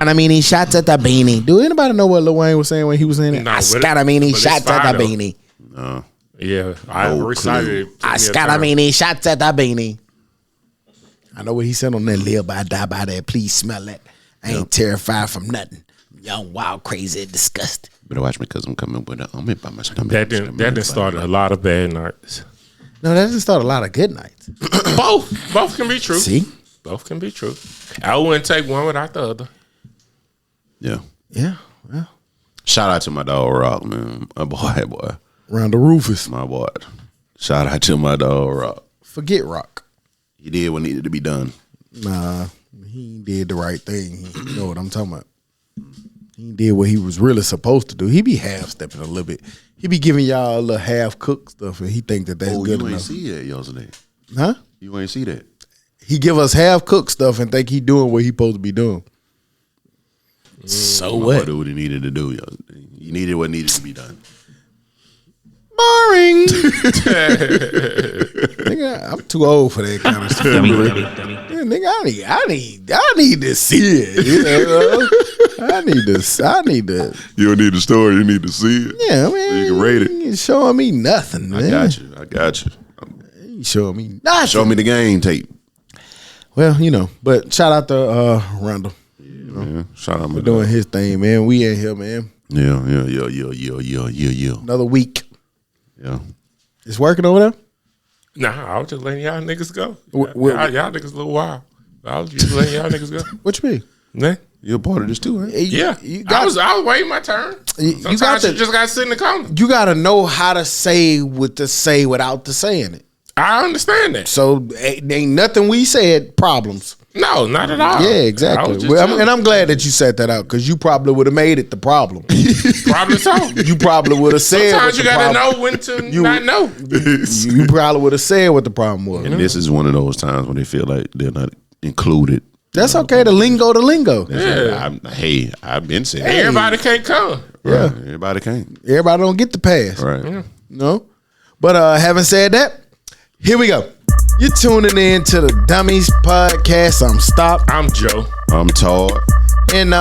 Scottamini shots at the beanie. Do anybody know what Lil Wayne was saying when he was in it? No, Scottamini shots at the beanie. No. Yeah, I recited it. Scottamini shots at the beanie. I know what he said on that live by die by that. Please smell that. I ain't terrified from nothing. Young, wild, crazy, and disgusted. Better watch me because I'm coming with a by my stomach. That didn't start a lot of bad nights. No, that didn't start a lot of good nights. Both can be true. See? Both can be true. I wouldn't take one without the other. Yeah. Yeah. Well. Shout out to my dog Rock, man. My boy. Round the Rufus. My boy. Shout out to my dog Rock. Forget Rock. He did what needed to be done. Nah, he did the right thing. You know what I'm talking about. He did what he was really supposed to do. He be half-stepping a little bit. He be giving y'all a little half-cooked stuff, and he think that that's good enough. You ain't see that yesterday. Huh? You ain't see that. He give us half-cooked stuff and think he doing what he supposed to be doing. So My what? boy did what he needed to do yesterday. He needed what needed to be done. Boring. Nigga, I'm too old for that kind of stuff. Yeah, nigga, I need to see it. You know? I need to. You don't need the story. You need to see it. Yeah, man. So you can rate it. You ain't showing me nothing, man. I got you. You showing me nothing. Show me the game tape. Well, you know, but shout out to Randall. Yeah, shout out for doing his thing, man. We in here, man. Yeah. Another week. Yeah. It's working over there? Nah, I was just letting y'all niggas go. Y'all niggas a little wild. I was just letting y'all niggas go. What you mean? Nah. You're a part of this too, right? Yeah. I was waiting my turn. Sometimes you just got to sit in the corner. You got to know how to say what to say without the saying it. I understand that. So ain't nothing we said problems. No, not at all. Yeah, exactly. And I'm glad that you said that out because you probably would have made it the problem. Probably so. You probably would have said. Sometimes you got to know when to not know. You probably would have said what the problem was. And this is one of those times when they feel like they're not included. That's okay. The lingo. Yeah. I've been saying everybody can't come. Right. Yeah. Everybody can't. Everybody don't get the pass. Right. Yeah. No. But having said that, here we go. You're tuning in to the Dummies podcast. I'm Stop. I'm Joe. I'm Tuah. And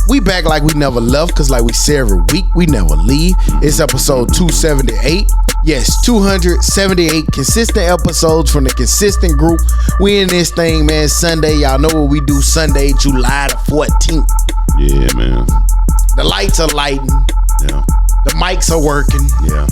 we back like we never left, because like we say every week, we never leave. It's episode 278. Yes, 278 consistent episodes from the consistent group. We in this thing, man. Sunday, y'all know what we do Sunday, July the 14th. Yeah, man. The lights are lighting. Yeah. The mics are working. Yeah.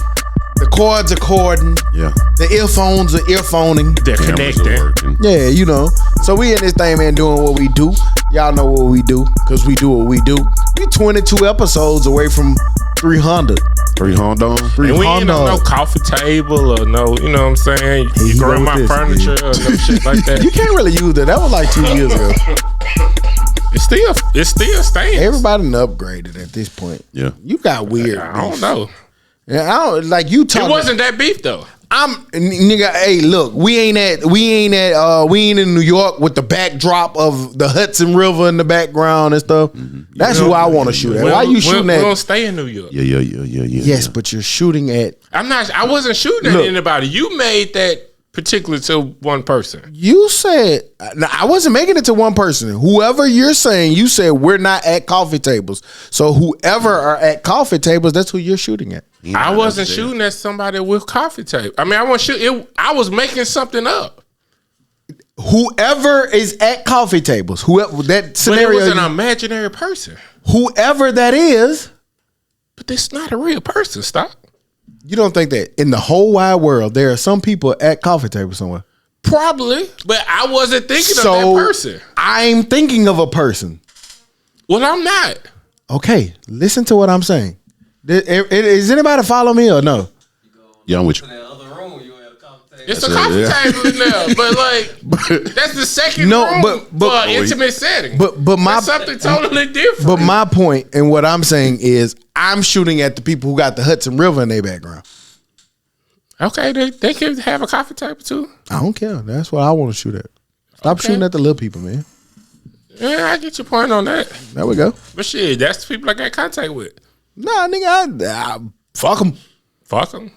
The cords are cording. Yeah. The earphones are earphoning. They're connected. Yeah, you know. So we in this thing, man, doing what we do. Y'all know what we do, because we do what we do. We 22 episodes away from 300. 300. And we ain't on no coffee table or no, you know what I'm saying? You grandma furniture or no shit like that. You can't really use that. That was like 2 years ago. It's still staying. Everybody done upgraded at this point. Yeah. You got weird. I don't know. Yeah, I don't like you talking. It wasn't that beef though. Nigga, hey, look, we ain't in New York with the backdrop of the Hudson River in the background and stuff. Mm-hmm. That's who I want to shoot at. Why you shooting at? We don't stay in New York. Yeah. Yes, but you're shooting at. I wasn't shooting at anybody. You made that particular to one person. You said, I wasn't making it to one person. Whoever you're saying, you said we're not at coffee tables. So whoever are at coffee tables, that's who you're shooting at. I wasn't shooting at somebody with coffee table. I mean, I was making something up. Whoever is at coffee tables, whoever that scenario, but it was an imaginary person. Whoever that is, but that's not a real person. Stop. You don't think that in the whole wide world there are some people at coffee tables somewhere? Probably, but I wasn't thinking of that person. I'm thinking of a person. Well, I'm not. Okay, listen to what I'm saying. Is anybody follow me or no? Yeah, I'm with you. It's a coffee table in there, but that's the second room for an intimate setting. But that's something totally different. But my point and what I'm saying is I'm shooting at the people who got the Hudson River in their background. Okay, they can have a coffee table too. I don't care. That's what I want to shoot at. Stop shooting at the little people, man. Yeah, I get your point on that. There we go. But shit, that's the people I got contact with. Nah, nigga, I fuck them. Fuck them.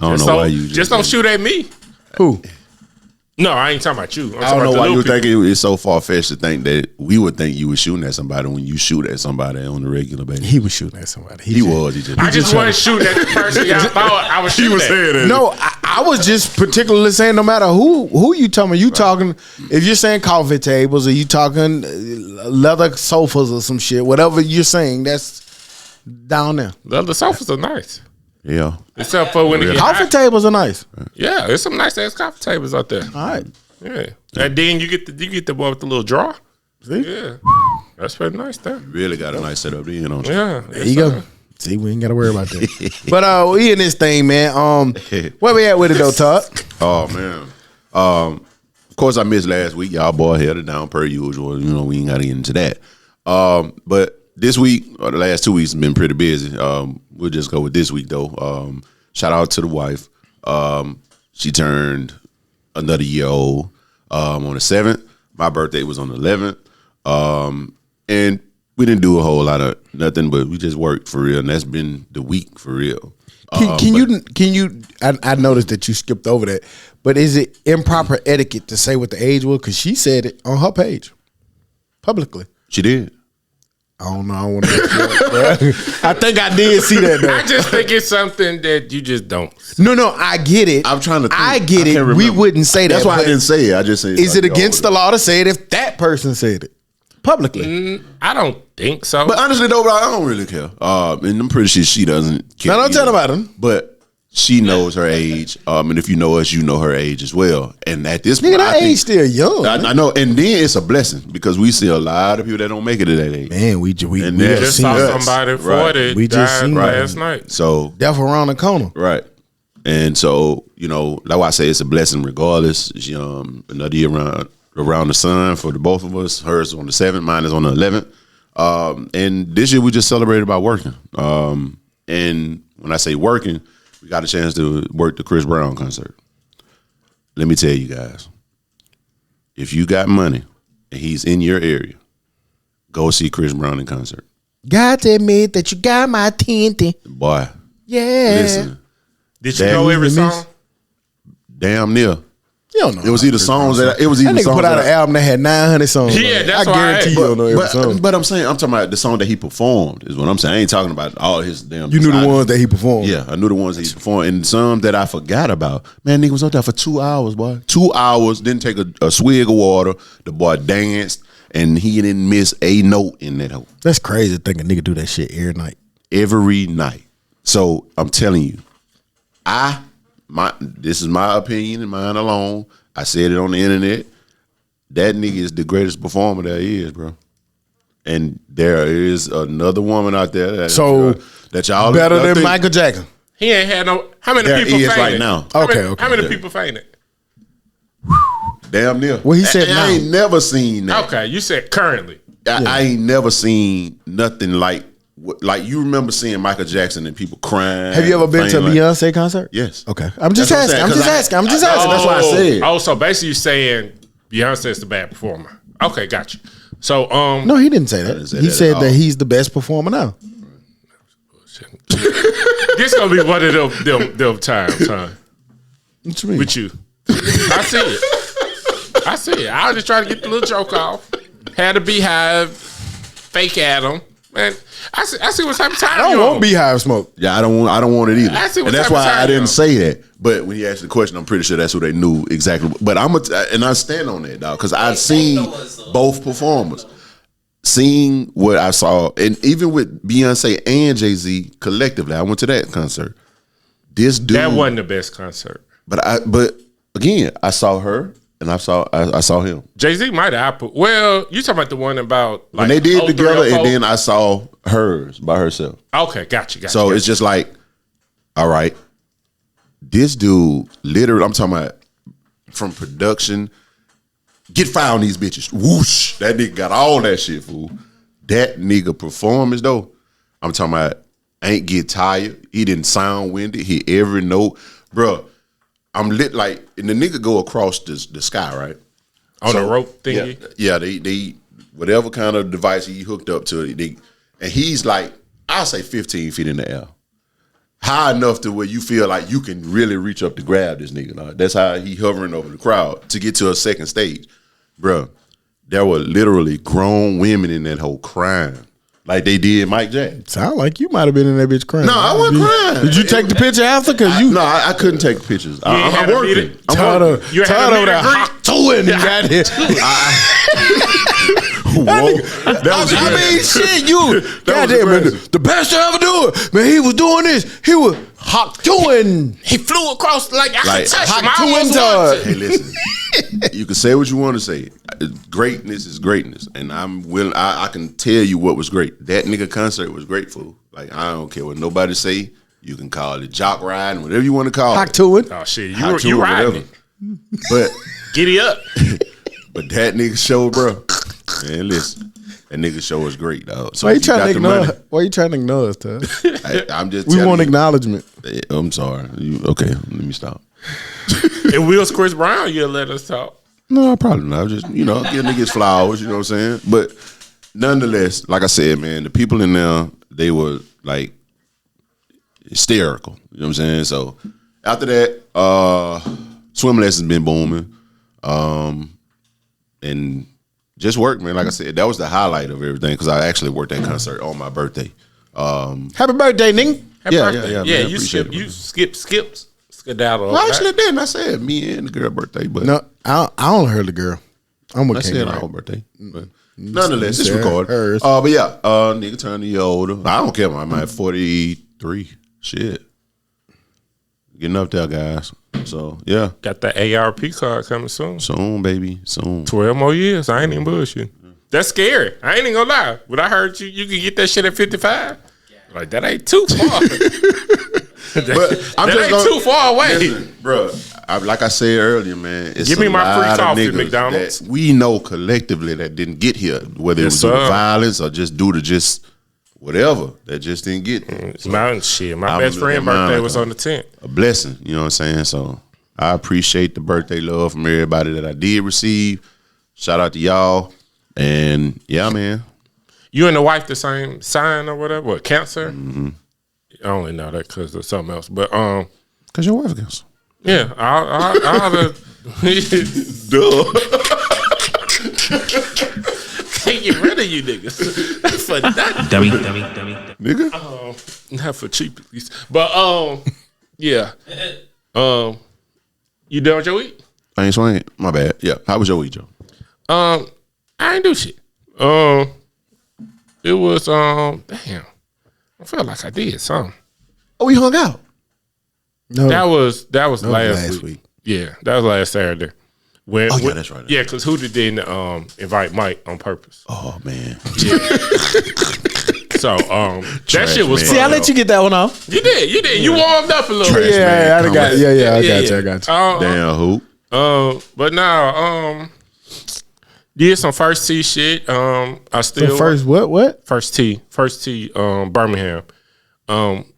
I don't know why you just don't shoot at me. Who? No, I ain't talking about you. I don't know why you think it's so far fetched to think that we would think you were shooting at somebody when you shoot at somebody on a regular basis. He was shooting at somebody. I just wasn't shooting at the person I thought I was shooting at. No, I was just particularly saying no matter who you talking about, you talking, if you're saying coffee tables or you talking leather sofas or some shit, whatever you're saying, that's down there. Leather sofas are nice. Yeah. Except for when coffee tables are nice. Yeah, there's some nice ass coffee tables out there. All right. Yeah. And then you get the one with the little drawer. See? Yeah. That's pretty nice there. Really got a nice setup there, don't you? Yeah. There you go. See, we ain't gotta worry about that. But we in this thing, man. Where we at with it though, Todd? Oh man. Of course I missed last week. Y'all boy held it down per usual. You know, we ain't gotta get into that. But this week, or the last 2 weeks, have been pretty busy. We'll just go with this week, though. Shout out to the wife. She turned another year old on the 7th. My birthday was on the 11th. And we didn't do a whole lot of nothing, but we just worked for real. And that's been the week for real. Can you? I noticed that you skipped over that, but is it improper etiquette to say what the age was? Because she said it on her page publicly. She did. I don't know. I want to make sure. I think I did see that though. I just think it's something that you just don't. No, I get it. I'm trying to think. I get it. We wouldn't say that. That's why I didn't say it. I just said, is it against the law to say it if that person said it publicly? I don't think so. But honestly, though, I don't really care. And I'm pretty sure she doesn't care. No, don't tell about him. But she knows her age. And if you know us, you know her age as well. And at this Nigga, point, that age still young. I know. And then it's a blessing because we see a lot of people that don't make it at that age. Man, we just saw somebody 40 we just died seen last night. So death around the corner. Right. And so, you know, like I say, it's a blessing regardless. She, another year around the sun for the both of us. Hers on the 7th, mine is on the 11th. And this year we just celebrated by working. And when I say working, we got a chance to work the Chris Brown concert. Let me tell you guys, if you got money and he's in your area, go see Chris Brown in concert. Got to admit that you got my attention. Boy. Yeah. Listen. Did you know every song? Damn near. You don't know. It was either songs that nigga put out an album that had 900 songs. Yeah, that's I guarantee you don't know every song. But I'm talking about the song that he performed is what I'm saying. I ain't talking about all his damn. You knew the ones that he performed. Yeah, I knew the ones that he performed, and some that I forgot about. Man, nigga was up there for 2 hours, boy. 2 hours, didn't take a swig of water. The boy danced, and he didn't miss a note in that hole. That's crazy to think a nigga do that shit every night. Every night. So I'm telling you, this is my opinion and mine alone. I said it on the internet. That nigga is the greatest performer there is, bro. And there is another woman out there that y'all better than Michael Jackson. He ain't had no. How many there people is fainted right now? Okay. How many people fainted? Damn near. Well, he said I ain't never seen that. Okay, you said currently. I ain't never seen nothing like you remember seeing Michael Jackson and people crying. Have you ever been to a Beyonce concert? Yes. Okay. I'm just asking. That's why I said. Oh, so basically you're saying Beyonce's the bad performer. Okay, got you. So no, he didn't say that. He said that he's the best performer now. This gonna be one of them times, huh? What you mean? With you. I see it. I was just trying to get the little joke off. Had a beehive, fake Adam. Man, I see what type of time I don't want beehive smoke. Yeah, I don't want it either. And that's why I didn't say that. But when you asked the question, I'm pretty sure that's what they knew exactly. But I stand on that, dog, because I've seen both performers. Seeing what I saw, and even with Beyonce and Jay-Z collectively, I went to that concert. This dude, that wasn't the best concert. But again, I saw her. And I saw him. Jay-Z might have output. Well, you talking about the one about like when they did together, and then I saw hers by herself. Okay, gotcha. So it's just like, all right, this dude, literally, I'm talking about from production, get found these bitches. Whoosh, that nigga got all that shit, fool. That nigga performance though, I'm talking about ain't get tired. He didn't sound winded. Hit every note, bro. I'm lit like, and the nigga go across the sky, right? On the rope thingy? Yeah, they whatever kind of device he hooked up to, and he's like, I'll say 15 feet in the air. high enough to where you feel like you can really reach up to grab this nigga. Dog. That's how he hovering over the crowd to get to a second stage. Bro, there were literally grown women in that whole crying. Like they did Mike Jackson. Sound like you might have been in that bitch crying. No, I wasn't crying. Did you take the picture after? No, I couldn't take pictures. I'm working. Tired over there hot Tuah and got here. I mean, shit, you. Goddamn, man, the best I ever do it. Man, he was doing this. He was hot Tuah. He flew across like I could touch him. I hot almost Tuah. wanted to. Hey, listen. You can say what you want to say. Greatness is greatness, and I'm willing. I can tell you what was great. That nigga concert was great, fool. Like I don't care what nobody say. You can call it jock riding, whatever you want to call Hot it. Tuah. Oh shit, Hot you Tuah, riding whatever. But Giddy up. but that nigga show, bro. Man, listen. That nigga show is great, dog. So Why you if trying to got the ignore? money- Why you trying to ignore us, Tuh? I'm just We telling want you. acknowledgement. I'm sorry. Okay, let me stop. And Will's Chris Brown, you'll let us talk. No, probably not. Just, give niggas flowers, you know what I'm saying? But nonetheless, like I said, man, the people in there, they were like hysterical. You know what I'm saying? So after that, swim lessons been booming. And just work, man. Like I said, that was the highlight of everything because I actually worked that concert on my birthday. Happy birthday, Ning. Yeah, Yeah, man, you appreciate skipped skedaddle. Well, I actually didn't. I said me and the girl birthday, but No, I only heard the girl. I'm I with said King. our birthday. But nonetheless, it's said recorded. hers. But yeah, nigga turned a year older. I don't care. I'm at 43. Shit. Getting up there, guys. So, yeah. Got the ARP card coming soon. Soon, baby. Soon. 12 more years. I ain't even bullshit. That's scary. I ain't even gonna lie. When I heard you can get that shit at 55. Like, that ain't too far. But I'm that just ain't gonna, too far away. Listen, bro, like I said earlier, man, it's Give me a my free lot of coffee, niggas McDonald's. that we know collectively that didn't get here, whether it Yes, was due to sir. violence or just due to just whatever, that just didn't get there. So, My shit. My I'm best looking friend at mine birthday like was on the 10th. a blessing, you know what I'm saying? So I appreciate the birthday love from everybody that I did receive. Shout out to y'all. And yeah, man. You and the wife the same sign or whatever? What, Cancer? Mm-hmm. I only know that because of something else. But Cause your wife goes. yeah, I'll Duh. can't get rid of you niggas. For that, Dummy. Nigga. not for cheap at least. But yeah. You done with your week? I ain't swinging. My bad. Yeah. How was your week, Joe? I ain't do shit. It was damn. I felt like I did something. Oh, we hung out. No, That was last last week. week. Yeah, that was last Saturday. When, Oh, yeah, that's right. Yeah, because Hooter didn't invite Mike on purpose. Oh man. So that Trash shit was man. fun. See, I let you get that one off. You did. You warmed up a little Trash bit. man, I come got. on. Yeah, I got you. Damn who? But now, did some first tee shit. I still The first what? first tee, Birmingham.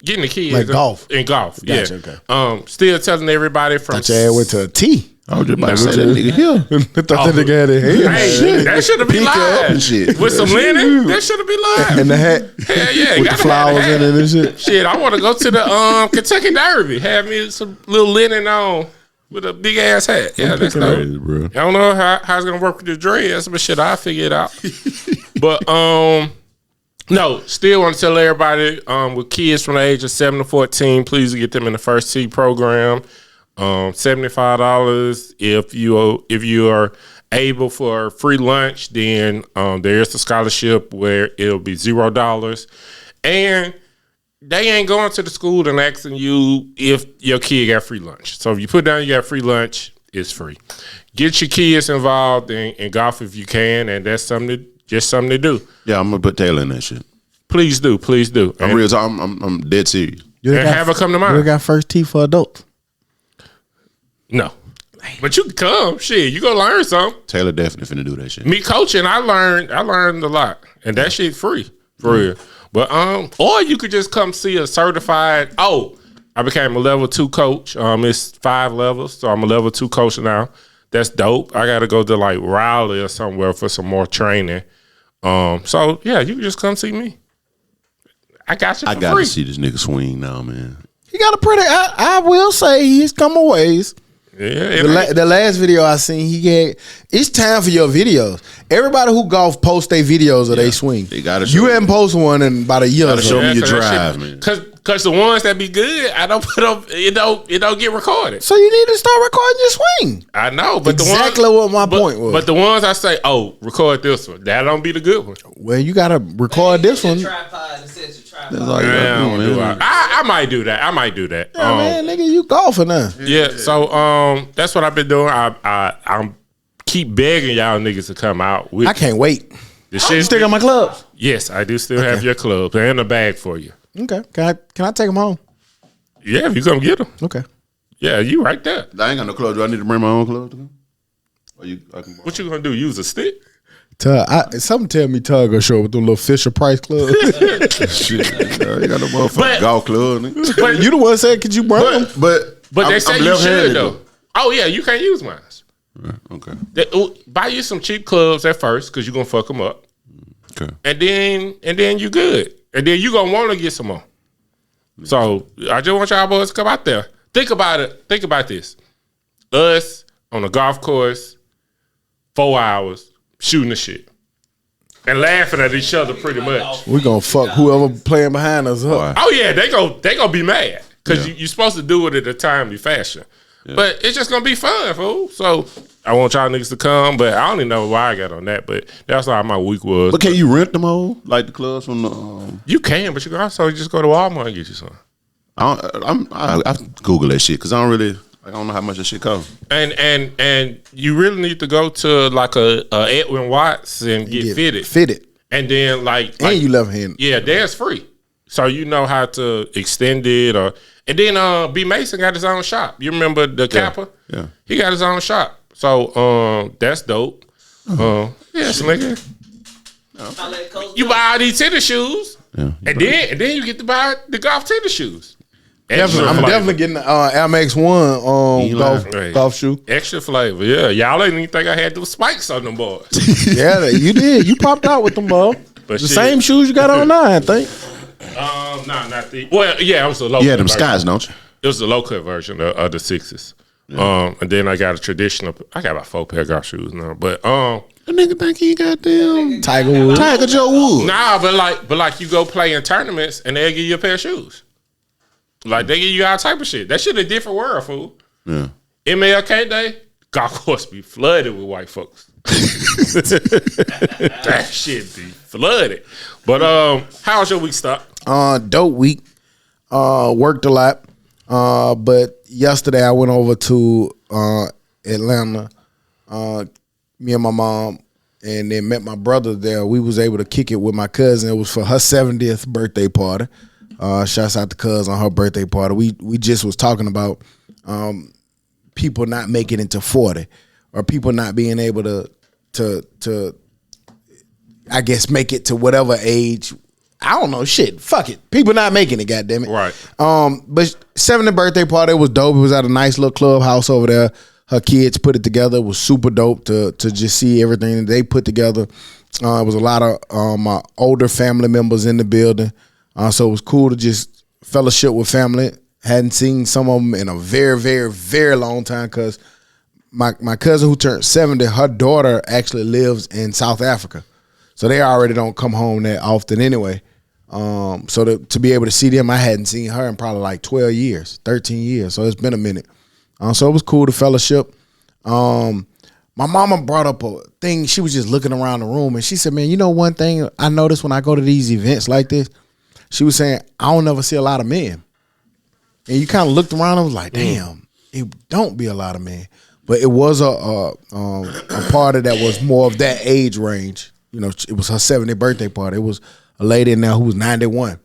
Getting the kids Like golf? in golf. Gotcha, Yeah. okay. Still telling everybody from Thought your ass went to a T. I was just about to say that nigga here. I thought that nigga had a hair. Hey, that should have been Pick up live and shit. with some linen. That should have been live. And the hat Hell yeah, with the gotta flowers have in the it and shit. Shit, I want to go to the Kentucky Derby. Have me some little linen on with a big ass hat. Yeah, that's dope. Crazy, bro. I don't know how it's gonna work with the dreads, but shit, I'll figure it out. But no, still want to tell everybody with kids from the age of 7 to 14, please get them in the first tee program. $75 if you are able for free lunch, then there's the scholarship where it'll be $0, and they ain't going to the school and asking you if your kid got free lunch. So if you put down you got free lunch, it's free. Get your kids involved in golf if you can, and that's something to do. Yeah, I'm gonna put Taylor in that shit. Please do. I'm real. I'm dead serious. You And have her come to mine. You got first tee for adults. No, but you can come. Shit, you gonna learn something. Taylor definitely finna do that shit. Me coaching, I learned a lot, and that shit free for real. But or you could just come see a certified. Oh, I became a level 2 coach. It's 5 levels, so I'm a level 2 coach now. That's dope. I got to go to like Raleigh or somewhere for some more training. So yeah, you can just come see me. I got you for I gotta free. see this nigga swing now, man. He got a pretty. I will say he's come a ways. Yeah, The last video I seen, he had. It's time for your videos. Everybody who golf post their videos of they swing. They gotta show you me. hadn't posted one in about a year. Gotta show me your so that drive, shit- man. Cause the ones that be good, I don't put up. It don't get recorded. So you need to start recording your swing. I know, but Exactly the ones, what my point was. But the ones I say, oh, record this one. That don't be the good one. Well, you gotta record this one. Tripod and set your tripod. That's all you gotta I do, don't do man. I might do that. I might do that. Yeah, man, nigga, you golfing now. Yeah, so that's what I've been doing. I'm keep begging y'all niggas to come out with I can't wait. the shit. Stick on my clubs. Yes, I do still have your clubs and a bag for you. Okay, can I take them home? Yeah, if you come get them. Okay. Yeah, you right there. I ain't got no clothes. Do I need to bring my own clothes? Or I can What you gonna do? Use a stick? Something tell me Tug gonna show up with them little Fisher Price clubs. shit. You got no motherfucking But- golf club, nigga. But You the one said, could you bring them? But they say you left-handed, should though. Oh yeah, you can't use mine. Okay. Buy you some cheap clubs at first because you're gonna fuck them up, Okay. and then you good, and then you gonna want to get some more. So I just want y'all boys to come out there. Think about it. Think about this: us on a golf course, 4 hours shooting the shit and laughing at each other, pretty much. We gonna fuck whoever playing behind us up. Oh yeah, they gonna be mad because you're supposed to do it in a timely fashion. But it's just gonna be fun, fool. So I want y'all niggas to come, but I don't even know why I got on that. But that's how my week was. But can you rent them all? Like the clubs from the You can, but you can also just go to Walmart and get you some. I Google that shit because I don't know how much that shit costs. And you really need to go to like a Edwin Watts and get fitted. Fitted. And then like And you left handed. yeah, that's free. So you know how to extend it and then B Mason got his own shop. You remember the Kappa? Yeah. He got his own shop. So that's dope. Yes, nigga. You buy all these tennis shoes. Yeah. And then you get to buy the golf tennis shoes. I'm flavor. definitely getting the Air Max 1 Right. golf shoe. Extra flavor, yeah. Y'all ain't even think I had those spikes on them boys. Yeah, you did. You popped out with them, bro. But The shit. same shoes you got on now, I think. Nah, not the. Well, yeah, it was a low. You had them cut skies, version. don't you? It was the low cut version of the sixes. And then I got a traditional. I got about 4 pair of golf shoes now, but The nigga think he got them Tiger Woods. Tiger Joe Wood. nah, but like you go play in tournaments and they'll give you a pair of shoes. Like they give you all type of shit. That shit a different world, fool. Yeah. MLK Day, golf course be flooded with white folks. That shit be flooded. But how was your week, Stock? Dope week. Worked a lot. But yesterday I went over to Atlanta. Me and my mom, and then met my brother there. We was able to kick it with my cousin. It was for her 70th birthday party. Shouts out to cuz on her birthday party. We just was talking about people not making it to 40, or people not being able to I guess make it to whatever age. I don't know, shit. Fuck it. People not making it, goddammit. Right. But 70th birthday party was dope. It was at a nice little clubhouse over there. Her kids put it together. It was super dope to just see everything that they put together. It was a lot of my older family members in the building. So it was cool to just fellowship with family. Hadn't seen some of them in a very, very, very long time because my cousin who turned 70, her daughter actually lives in South Africa. So they already don't come home that often anyway. So to be able to see them, I hadn't seen her in probably like 12 years, 13 years. So it's been a minute. So it was cool to fellowship. My mama brought up a thing. She was just looking around the room and she said, man, you know one thing I noticed when I go to these events like this? She was saying, I don't ever see a lot of men. And you kind of looked around and was like, damn, it don't be a lot of men. But it was a party that was more of that age range. You know, it was her 70th birthday party. It was a lady in there who was 91.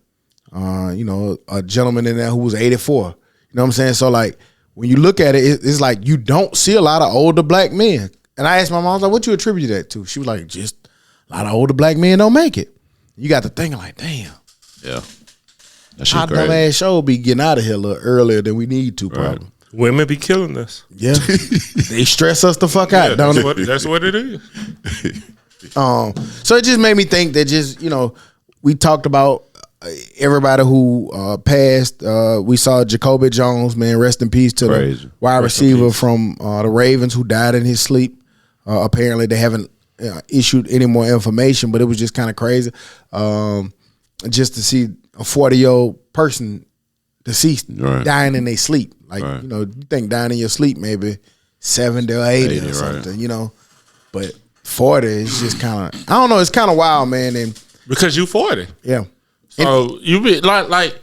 A gentleman in there who was 84. You know what I'm saying? So like, when you look at it, it's like you don't see a lot of older black men. And I asked my mom, I was like, what you attribute that to? She was like, just a lot of older black men don't make it. You got to thinking like, damn. Yeah. That shit Our crazy. dumb ass show be getting out of here a little earlier than we need to, probably. Women be killing us. Yeah. They stress us the fuck out, don't it? That's what it is. So it just made me think that just, we talked about everybody who passed. We saw Jacoby Jones, man. Rest in peace to the wide receiver from the Ravens who died in his sleep. Apparently, they haven't issued any more information, but it was just kind of crazy. Just to see a 40-year-old person deceased dying in their sleep. Like, you think dying in your sleep maybe 70 or 80 or something, But 40 is just kind of, I don't know, it's kind of wild, man. And because you 40. Yeah. So you be like,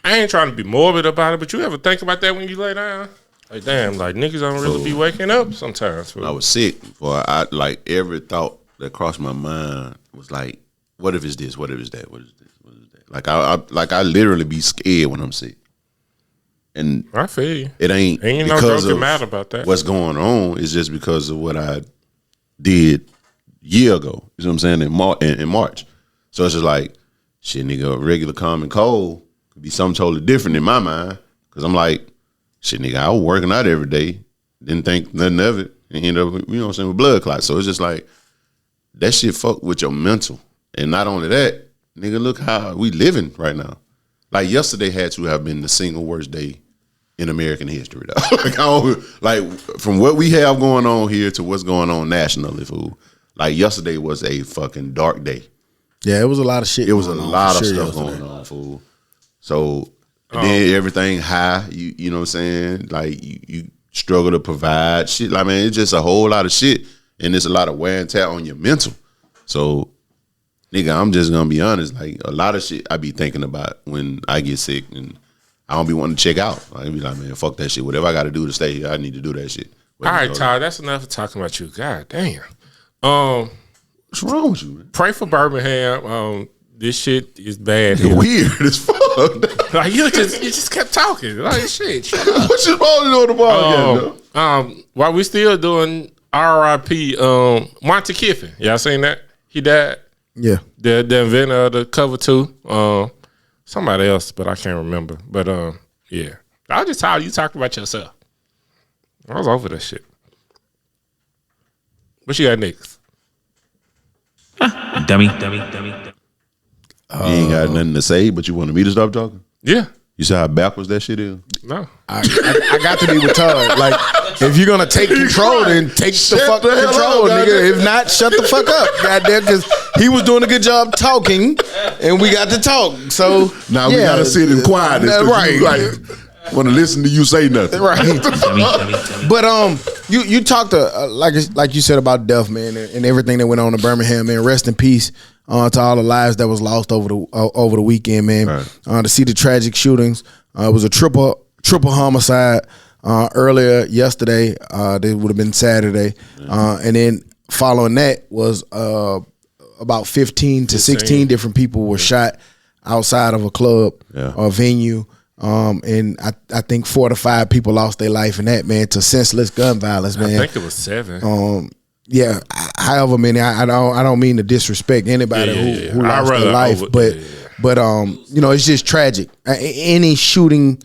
I ain't trying to be morbid about it, but you ever think about that when you lay down? Like, damn, like niggas don't really be waking up sometimes. When I was sick, every thought that crossed my mind was like, what if it's this? What if it's that? What is this? What is that? I literally be scared when I'm sick. And I feel you. It ain't because of mad about that. What's going on. It's just because of what I did a year ago. You know what I'm saying? In March. So it's just like, shit, nigga, a regular common cold could be something totally different in my mind. Because I'm like, shit, nigga, I was working out every day. Didn't think nothing of it. And ended up, with blood clots. So it's just like, that shit fuck with your mental. And not only that, nigga, look how we living right now. Like, yesterday had to have been the single worst day in American history, though. From what we have going on here to what's going on nationally, fool. Like, yesterday was a fucking dark day. Yeah, it was a lot of shit. It was a lot of stuff going on, fool. So, then everything high, you know what I'm saying? Like, you struggle to provide shit. Like, man, it's just a whole lot of shit. And there's a lot of wear and tear on your mental. So, nigga, I'm just gonna be honest. Like, a lot of shit I be thinking about when I get sick, and I don't be wanting to check out. I be like, man, fuck that shit. Whatever I got to do to stay here, I need to do that shit. All right, Todd, that's enough of talking about you. God damn. What's wrong with you, man? Pray for Birmingham. This shit is bad here. Weird as fuck. Like, you just kept talking. Like, shit. Shut up. What's your ball on the ball again, while we still doing R.I.P. Monty Kiffin. Y'all seen that? He died. Yeah. The inventor of the cover too. Somebody else, but I can't remember. But yeah. I was just tired you talking about yourself. I was over that shit. What you got next? Dummy. You ain't got nothing to say, but you wanted me to stop talking? Yeah. You see how backwards that shit is? No. I got to be with Todd. Like, if you're gonna take control, then take the fuck control, nigga. If not, shut the fuck up, goddamn. Because he was doing a good job talking, and we got to talk. So now we gotta sit in quietness. Right. Want to listen to you say nothing. Right. But you talked to like you said about Duff, man, and everything that went on in Birmingham, man. Rest in peace to all the lives that was lost over the weekend, man. Right. To see the tragic shootings, it was a triple homicide earlier yesterday. It would have been Saturday, and then following that was about 15 to 16 different people were shot outside of a club or venue. And I think 4 to 5 people lost their life in that, man, to senseless gun violence, man. I think it was 7. Yeah. However many, I don't mean to disrespect anybody who lost their life, but it's just tragic. Any shooting,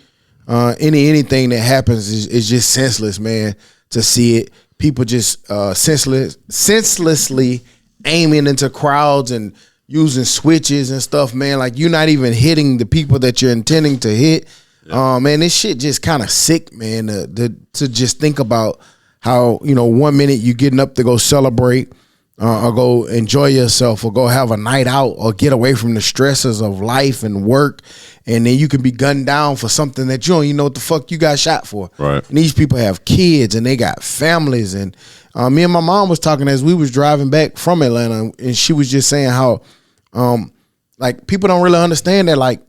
anything that happens is just senseless, man. To see it, people just senselessly aiming into crowds and using switches and stuff, man. Like, you're not even hitting the people that you're intending to hit. Man, this shit just kind of sick, man, to just think about how, 1 minute you getting up to go celebrate or go enjoy yourself or go have a night out or get away from the stresses of life and work, and then you can be gunned down for something that you don't even know what the fuck you got shot for. Right. And these people have kids and they got families. And me and my mom was talking as we was driving back from Atlanta, and she was just saying how like, people don't really understand that, like,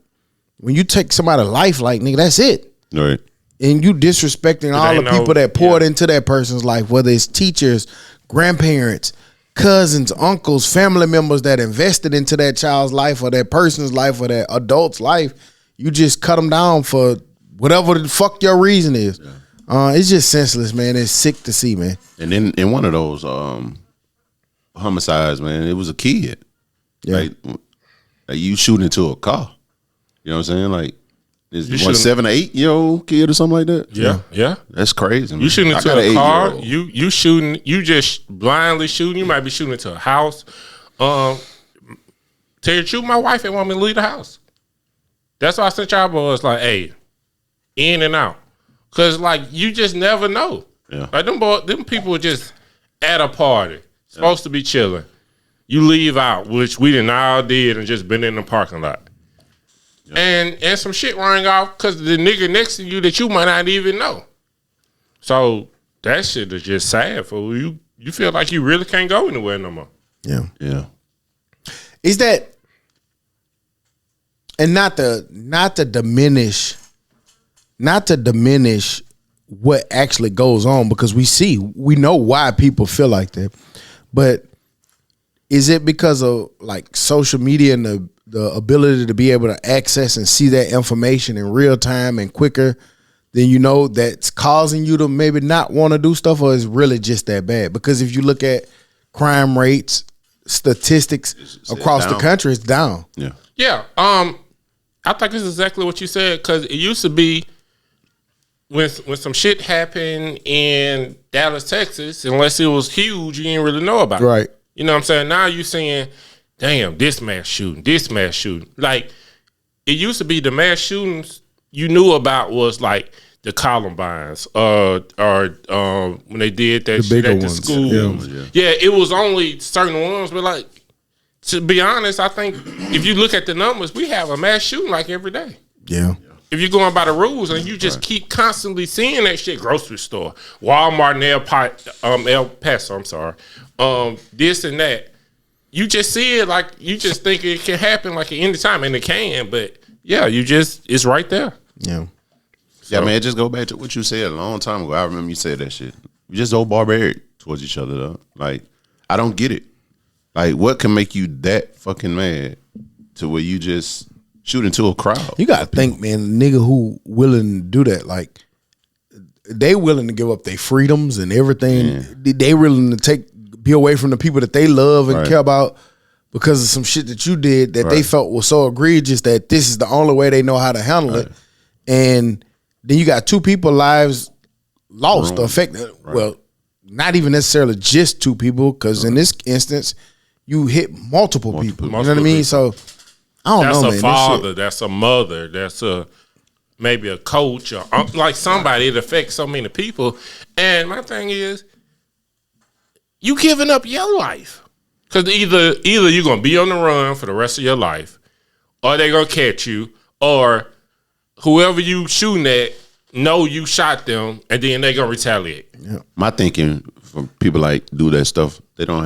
when you take somebody's life, like, nigga, that's it. Right. And you disrespecting all the people that poured into that person's life, whether it's teachers, grandparents, cousins, uncles, family members that invested into that child's life or that person's life or that adult's life. You just cut them down for whatever the fuck your reason is. Yeah. It's just senseless, man. It's sick to see, man. And then in one of those homicides, man, it was a kid. Yeah. Like you shooting into a car. You know what I'm saying? Like, is 1 7 or 8-year-old kid or something like that? Yeah. That's crazy, man. You shooting into a car, you shooting, you just blindly shooting. You might be shooting into a house. Tell you the truth, my wife ain't want me to leave the house. That's why I sent y'all boys like, hey, in and out. Cause like you just never know. Yeah. Like them people were just at a party, supposed to be chilling. You leave out, which we done all did and just been in the parking lot. Yeah. And some shit rang off because the nigga next to you that you might not even know. So that shit is just sad for you. You feel like you really can't go anywhere no more. Yeah. Yeah. Is that, and not to diminish what actually goes on, because we know why people feel like that, but is it because of like social media and the ability to be able to access and see that information in real time and quicker than you know that's causing you to maybe not want to do stuff, or is really just that bad? Because if you look at crime rates, statistics across the country, it's down. Yeah. Yeah. I think it's exactly what you said, because it used to be when some shit happened in Dallas, Texas, unless it was huge, you didn't really know about it. Right. You know what I'm saying? Now you saying, damn, this mass shooting. Like, it used to be the mass shootings you knew about was like the Columbines, or when they did that shit at the school. Yeah, it was only certain ones, but like, to be honest, I think if you look at the numbers, we have a mass shooting like every day. Yeah. If you're going by the rules and you just keep constantly seeing that shit, grocery store, Walmart and El Paso, I'm sorry, this and that, you just see it like, you just think it can happen like at any time, and it can, but yeah, it's right there. Yeah. So, yeah, man, it just go back to what you said a long time ago. I remember you said that shit. We just so barbaric towards each other, though. Like, I don't get it. Like, what can make you that fucking mad to where you just shoot into a crowd? You gotta think, man, the nigga who willing to do that, like, they willing to give up their freedoms and everything. Yeah. They willing to be away from the people that they love and care about because of some shit that you did that they felt was so egregious that this is the only way they know how to handle it. And then you got two people lives lost or affected. Well, not even necessarily just two people, because in this instance, you hit multiple people. You know what I mean? So I don't know, man. That's a father. That's a mother. That's maybe a coach, or like somebody. It affects so many people. And my thing is, you giving up your life, because either you're gonna be on the run for the rest of your life, or they gonna catch you, or whoever you shooting at know you shot them, and then they gonna retaliate. Yeah. My thinking for people like do that stuff, they don't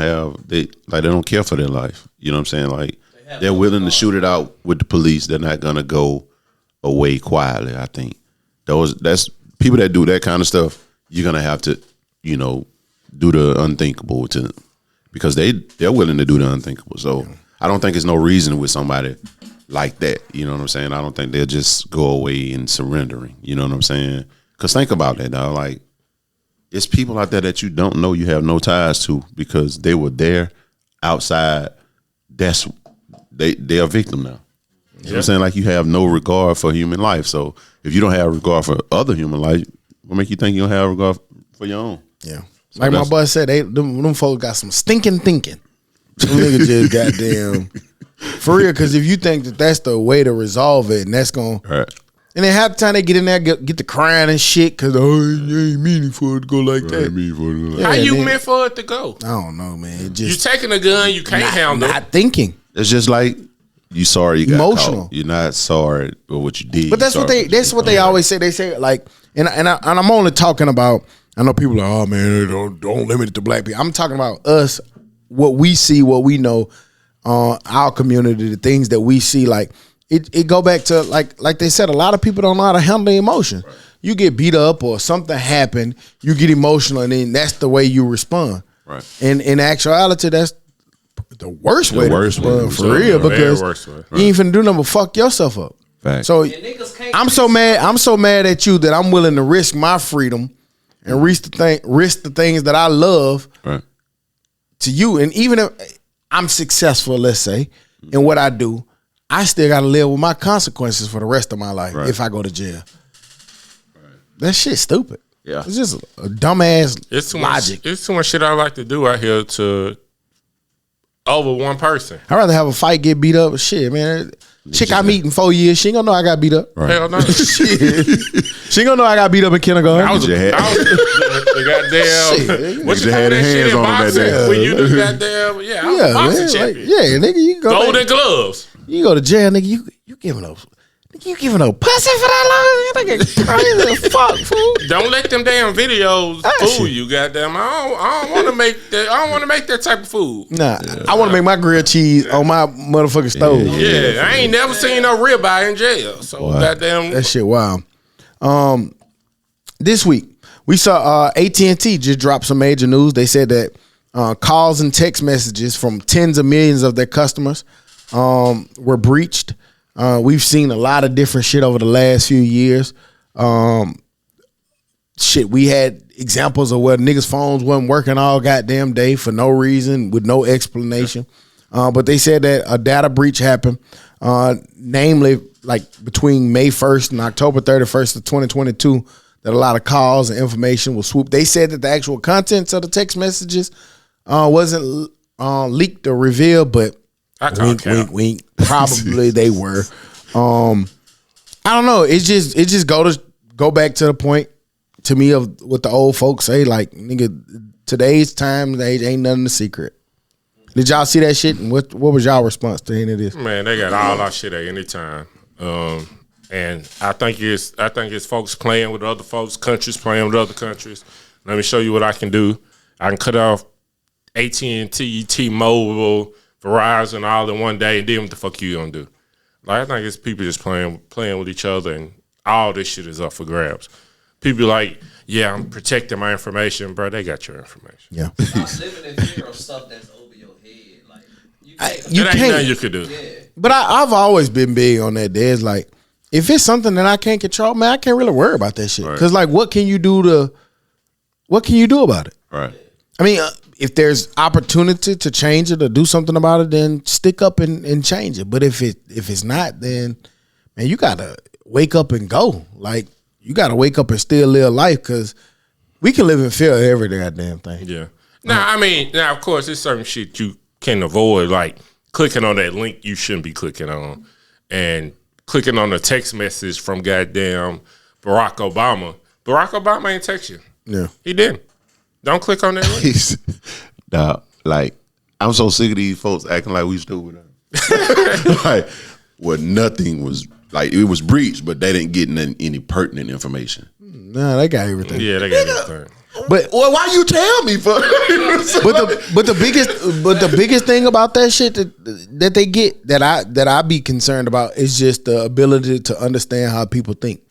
care for their life. You know what I'm saying? Like, they're willing to shoot it out with the police. They're not gonna go away quietly. I think that's people that do that kind of stuff. You're gonna have to, do the unthinkable to them, because they're willing to do the unthinkable. So I don't think there's no reason with somebody like that. You know what I'm saying? I don't think they'll just go away and surrendering. You know what I'm saying? Because think about that, dog. Like, it's people out there that you don't know, you have no ties to, because they were there outside. They're a victim now. You know what I'm saying? Like, you have no regard for human life. So if you don't have regard for other human life, what make you think you don't have regard for your own? Yeah. So like my boy said, them folks got some stinking thinking. Them niggas just goddamn, for real, because if you think that that's the way to resolve it, and that's going to, and then half the time they get in there, get to crying and shit, because, you ain't meaning for it to go like that. How you meant for it to go? I don't know, man. It just, you taking a gun, you can't handle it. Not thinking. It's just like, you sorry you got emotional. Caught. You're not sorry for what you did. But that's what they always say. They say, like, and I'm only talking about, I know people are, oh man, don't limit it to black people. I'm talking about us, what we see, what we know, our community, the things that we see. Like, it go back to, like they said, a lot of people don't know how to handle emotion. Right. You get beat up or something happened, you get emotional, and then that's the way you respond. Right. And in actuality, that's the worst way to respond, for real, because you ain't finna do nothing but fuck yourself up. Fact. So I'm so mad at you that I'm willing to risk my freedom and risk the things that I love to you. And even if I'm successful, let's say, in what I do, I still got to live with my consequences for the rest of my life if I go to jail. That shit's stupid. Yeah, it's just a dumbass logic. It's too much shit I like to do out here to over one person. I'd rather have a fight, get beat up. Shit, man. Chick I meet in 4 years, she ain't gonna know I got beat up. Right. Hell no. Shit. She ain't gonna know I got beat up in kindergarten. I was the goddamn. What you call that shit in boxing? When you do goddamn, I was a boxing champion. Nigga, you go Golden gloves. You go to jail, nigga. You giving up. You giving up pussy for that long? Nigga crazy as fuck, fool. Don't let them damn videos fool you, goddamn. I don't want to make that. I don't want to make that type of food. Nah, I want to make my grilled cheese on my motherfucking stove. Yeah, I ain't never seen no ribeye in jail. So goddamn, that shit wild. This week we saw AT&T just dropped some major news. They said that calls and text messages from tens of millions of their customers were breached. We've seen a lot of different shit over the last few years. We had examples of where niggas' phones wasn't working all goddamn day for no reason with no explanation. But they said that a data breach happened, namely like between May 1st and October 31st of 2022, that a lot of calls and information was swooped. They said that the actual contents of the text messages wasn't leaked or revealed, but wink. Probably they were. I don't know. It just go back to the point to me of what the old folks say. Like, nigga, today's time, age ain't nothing a secret. Did y'all see that shit? And what was y'all response to any of this? Man, they got all our shit at any time. And I think it's folks playing with other folks, countries playing with other countries. Let me show you what I can do. I can cut off AT&T, T-Mobile, Verizon all in one day, and then what the fuck you gonna do? Like, I think it's people just playing with each other, and all this shit is up for grabs. People like, yeah, I'm protecting my information, bro. They got your information. Yeah. Stop living in fear of stuff that's over your head. Like, you ain't nothing you could do. Yeah. But I've always been big on that. There's like, if it's something that I can't control, man, I can't really worry about that shit. Because like, what can you do about it? Right. I mean, if there's opportunity to change it or do something about it, then stick up and change it. But if it's not, then man, you gotta wake up and go. Like, you gotta wake up and still live life, because we can live in fear of every goddamn thing. Yeah. Now, of course, there's certain shit you can avoid, like clicking on that link you shouldn't be clicking on, and clicking on a text message from goddamn Barack Obama. Barack Obama ain't text you. Yeah, he didn't. Don't click on that link. Nah, like, I'm so sick of these folks acting like we stupid. Like, nothing was, like, it was breached, but they didn't get any pertinent information. Nah, they got everything. Yeah, they got everything. But why you tell me for? but the biggest thing about that shit that they get that I be concerned about is just the ability to understand how people think.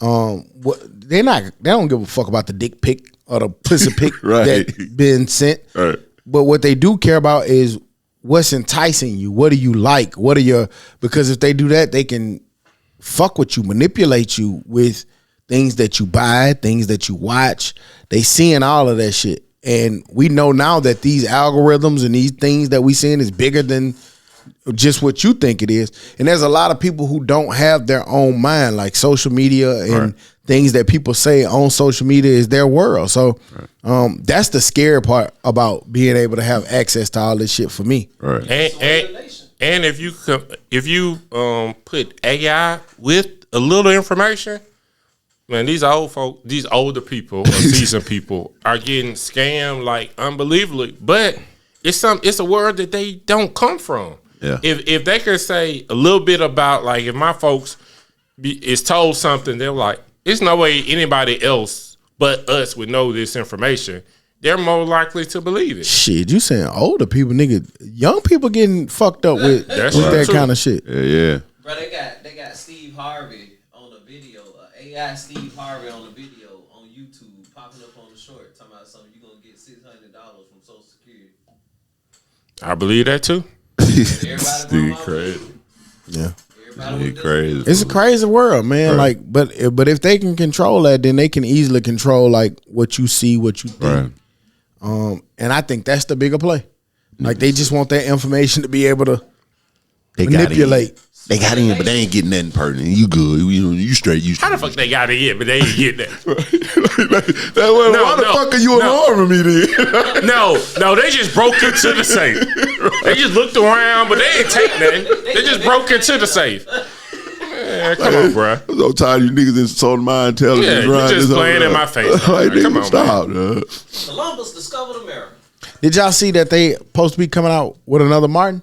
They don't give a fuck about the dick pic or the pussy pic Right. that been sent. Right. But what they do care about is what's enticing you. What do you like? Because if they do that, they can fuck with you, manipulate you with things that you buy, things that you watch. They seeing all of that shit. And we know now that these algorithms and these things that we seeing is bigger than just what you think it is. And there's a lot of people who don't have their own mind, like social media and things that people say on social media is their world. So that's the scary part about being able to have access to all this shit for me. Right. And if you put AI with a little information, man, these older people, or seasoned people, are getting scammed like unbelievably. But it's a world that they don't come from. Yeah. If they could say a little bit about, like, if my folks is told something, they're like, there's no way anybody else but us would know this information. They're more likely to believe it. Shit, you saying older people, nigga, young people getting fucked up with that kind of shit. Yeah. Bro, they got Steve Harvey on the video, AI Steve Harvey on the video on YouTube, popping up on the short, talking about something you're gonna get $600 from Social Security. I believe that too. Steve crazy. Yeah. He crazy. It's a crazy world, man. Right. Like, but if they can control that, then they can easily control like what you see, what you think. Right. And I think that's the bigger play. Like, they just want that information to be able to They manipulate. They got in, but they ain't getting nothing pertinent. You good. You straight. How the fuck they got in, but they ain't get that? Why the fuck are you alarming me then? No, they just broke into the safe. They just looked around, but they ain't take nothing. They just broke into the safe. Man, come on, bro. I'm so tired of you niggas insulting my intelligence. Yeah, you just playing in my face. Like, nigga, come on, stop, man. Columbus discovered America. Did y'all see that they supposed to be coming out with another Martin?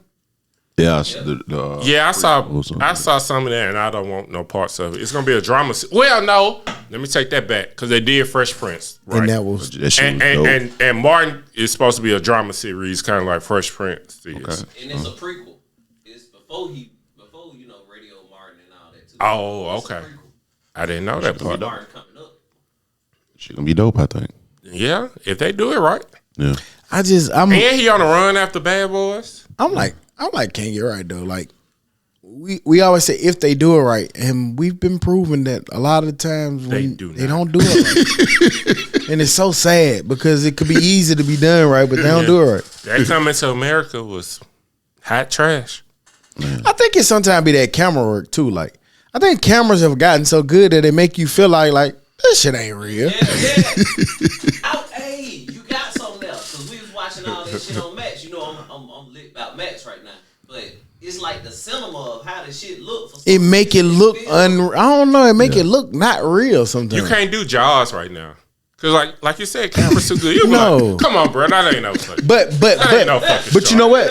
Yeah, I saw some of that, and I don't want no parts of it. It's gonna be a drama. Well, no, let me take that back because they did Fresh Prince, right? And that was and Martin is supposed to be a drama series, kind of like Fresh Prince is. Okay. And it's a prequel. It's before Radio Martin and all that too. Oh, okay. I didn't know that part. Martin coming up. Shit gonna be dope, I think. Yeah, if they do it right. Yeah. I'm And he on the run after Bad Boys. I'm like, King, you're right though. Like we always say if they do it right, and we've been proving that a lot of the times They when do they not. don't do it right. And it's so sad because it could be easy to be done right, but they don't do it right. That Coming to America was hot trash. I think it sometimes be that camera work too. Like I think cameras have gotten so good that they make you feel like this shit ain't real. Yeah. Hey, you got something else because we was watching all this shit on Max. You know, I'm lit about Max right now, but it's like the cinema of how the shit look. It make it look I don't know. It make it look not real sometimes. You can't do Jaws right now. Cause like you said, camera's too good. You be No. like, come on, bro, that ain't no fucking. But ain't no fucking but you shot. know what?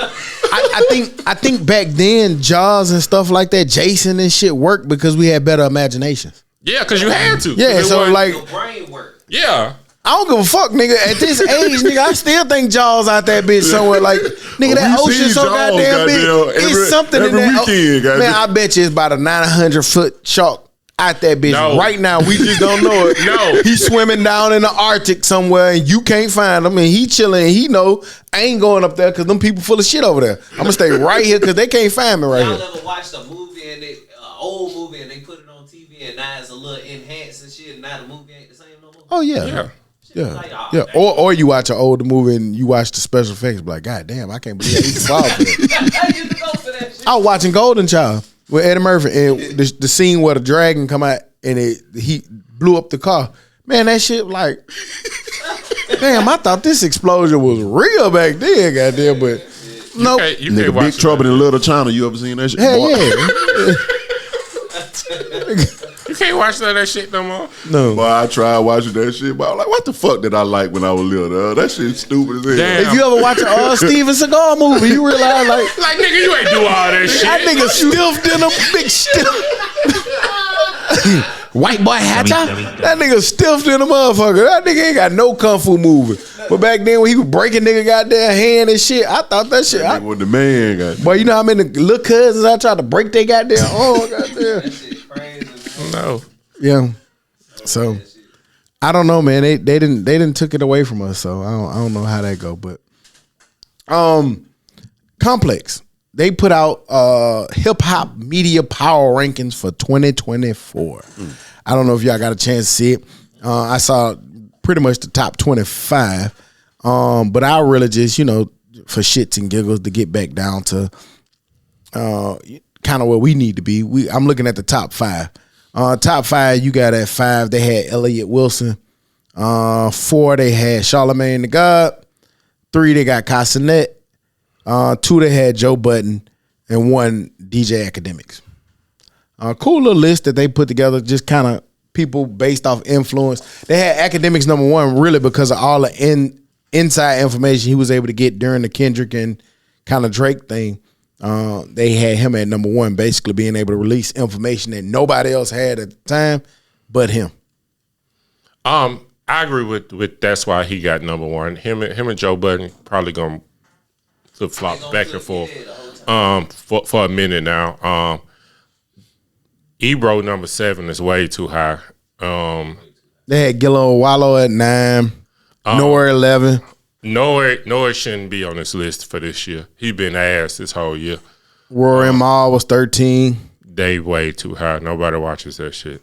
I think back then Jaws and stuff like that, Jason and shit worked because we had better imaginations. Yeah, cause you had to. Yeah, so like Your brain work. yeah. I don't give a fuck, nigga. At this age, nigga, I still think Jaws out that bitch somewhere. Like, nigga, that We ocean seen so Jaws, goddamn big. goddamn, It's something every in that. weekend, goddamn. Man, I bet you it's about a 900-foot shark out that bitch No. right now. We just don't know it. No. He's swimming down in the Arctic somewhere, and you can't find him. And he chilling. And he know I ain't going up there because them people full of shit over there. I'm gonna stay right here because they can't find me right Y'all here. ever watched a movie and old movie and they put it on TV and now it's a little enhanced and shit and now the movie ain't the same no more? Oh yeah. Yeah. Yeah, Like, oh, yeah. damn. Or you watch an older movie and you watch the special effects, be like, God damn, I can't believe I used to fall for that. I used to go for that shit. I was watching Golden Child with Eddie Murphy and the scene where the dragon come out and he blew up the car. Man, that shit like, damn, I thought this explosion was real back then, goddamn, but nope. You Nigga, can't watch Big Trouble in Little China. You ever seen that shit? Hell Boy, yeah. You can't watch none of that shit no more. No. Boy, I tried watching that shit, but I was like, what the fuck did I like when I was little? That shit stupid as hell. Damn. If you ever watch a Steven Seagal movie, you realize like Like nigga, you ain't do all that shit. that nigga stiffed in a big stiff. White boy hatcher. That nigga stiffed in a motherfucker. That nigga ain't got no kung fu moving. But back then when he was breaking nigga goddamn hand and shit, I thought that shit. That what the man got. Boy, you know how many little cousins I tried to break their goddamn arm, goddamn. That shit crazy, man. No. Yeah. So I don't know, man. They didn't took it away from us, so I don't know how that go. But Complex, they put out hip hop media power rankings for 2024. I don't know if y'all got a chance to see it. I saw pretty much the top 25. But I really just, for shits and giggles to get back down to kind of where we need to be. I'm looking at the top 5. Top 5, you got at 5, they had Elliott Wilson. 4, they had Charlamagne the God. 3, they got Casanet. 2, they had Joe Budden. And 1, DJ Academics. Cool little list that they put together, just kind of people based off influence. They had Academics number 1 really because of all the inside information he was able to get during the Kendrick and kind of Drake thing. They had him at number 1, basically being able to release information that nobody else had at the time but him. I agree with that's why he got number 1. Him and Joe Budden probably gonna flip flop back and forth for a minute now. Ebro number 7 is way too high. They had Gillo Wallow at 9, Nowhere 11. Noah shouldn't be on this list for this year. He been ass this whole year. Rory Mal was 13. They way too high. Nobody watches that shit.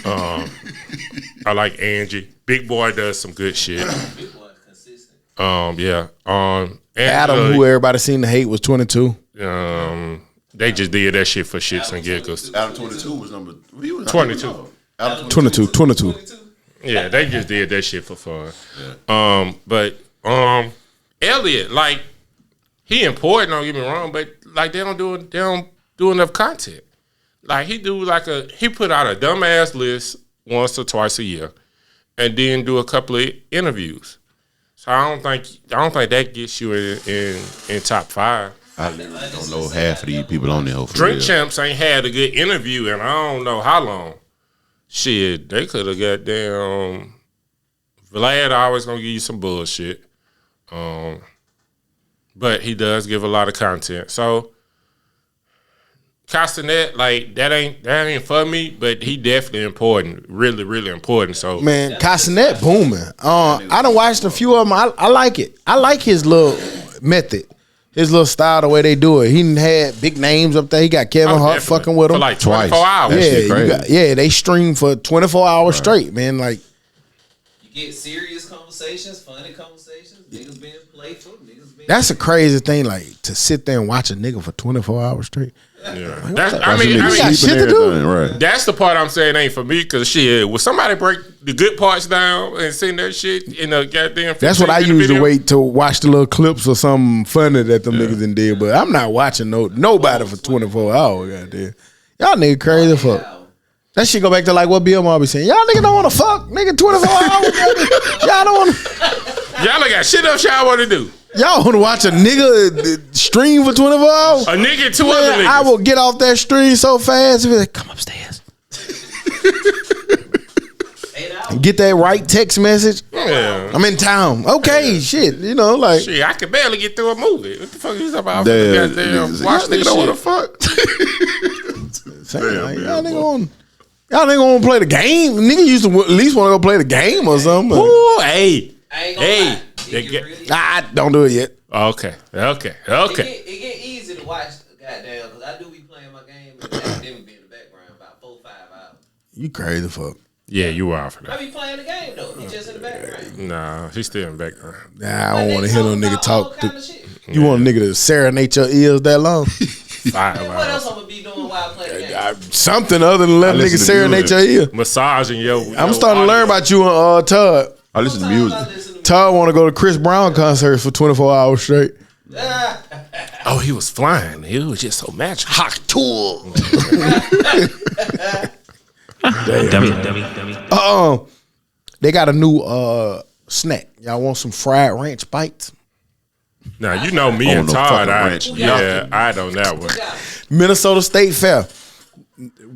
I like Angie. Big Boy does some good shit. Big boy consistent. Yeah. Adam, who everybody seemed to hate, was 22. They just did that shit for shits and giggles. Adam 22 was number 22. Adam 22. Yeah, they just did that shit for fun. But Elliot, like, he important, don't get me wrong, but like they don't do enough content. Like he put out a dumbass list once or twice a year, and then do a couple of interviews. So I don't think that gets you in top 5. I literally don't know half of these people on there. Drink Champs ain't had a good interview in I don't know how long. Shit, they could have got down. Vlad always gonna give you some bullshit. But he does give a lot of content. So Castanet, like that ain't for me, but he definitely important. Really, really important. So Man, Castanet booming. I done watched a few of them. I like it. I like his little method. His little style, the way they do it. He done had big names up there. He got Kevin Hart definitely. fucking with him For like 24 hours. That shit Yeah, crazy. they stream for 24 hours straight, man. Like, You get serious conversations, funny conversations, niggas being playful, niggas being. that's a crazy thing, like, to sit there and watch a nigga for 24 hours straight. Yeah. I That's mean, a nigga got sleeping shit to and do. everything, right? that's the part I'm saying ain't for me, because shit, will somebody break the good parts down and send that shit in a goddamn? That's what I 15-minute use to video? wait to watch the little clips or something funny that them niggas in did. But I'm not watching nobody for 24 hours, goddamn. Y'all nigga crazy fuck. That shit go back to like what Bill Maher be saying. Y'all niggas don't want to fuck, nigga, 24 hours. Goddamn. Y'all don't want to. Y'all ain't got shit else y'all want to do. Y'all want to watch a nigga stream for 24 hours? A nigga and two Man, other niggas. I will get off that stream so fast. And be like, come upstairs. 8 hours. And get that right text message. Yeah. I'm in town. Okay, shit. You know, like. Shit, I can barely get through a movie. What the fuck you talking about? Damn, Goddamn, watch this don't want shit. to fuck. Saying, like, man, y'all nigga want to play the game. Nigga used to at least want to go play the game or something. Ooh, hey. I ain't gonna Hey. lie. They It get- really, Don't do it yet. Okay. it get easy to watch, goddamn, because I do be playing my game and academic be in the background about 4-5 hours. You crazy fuck. Yeah, you are for I that. be playing the game though. He just in the background. Nah, he's still in the background. Nah, I don't want to hear no nigga talk. Kind of shit. You want a nigga to serenade your ears that long? 5 Man, what hours. else I'm gonna be doing while I play the game? Something other than letting I niggas listen to serenade your music. ear. Massaging yo. I'm starting to learn about you and Todd. I listen to Sometimes music. I listen to Todd want to go to Chris Brown concerts for 24 hours straight. Oh, he was flying. He was just so magical. Hot tour. Dummy. They got a new snack. Y'all want some fried ranch bites? Now, you know me Oh, and no Todd. fucking ranch. Yeah, I don't that one. Minnesota State Fair.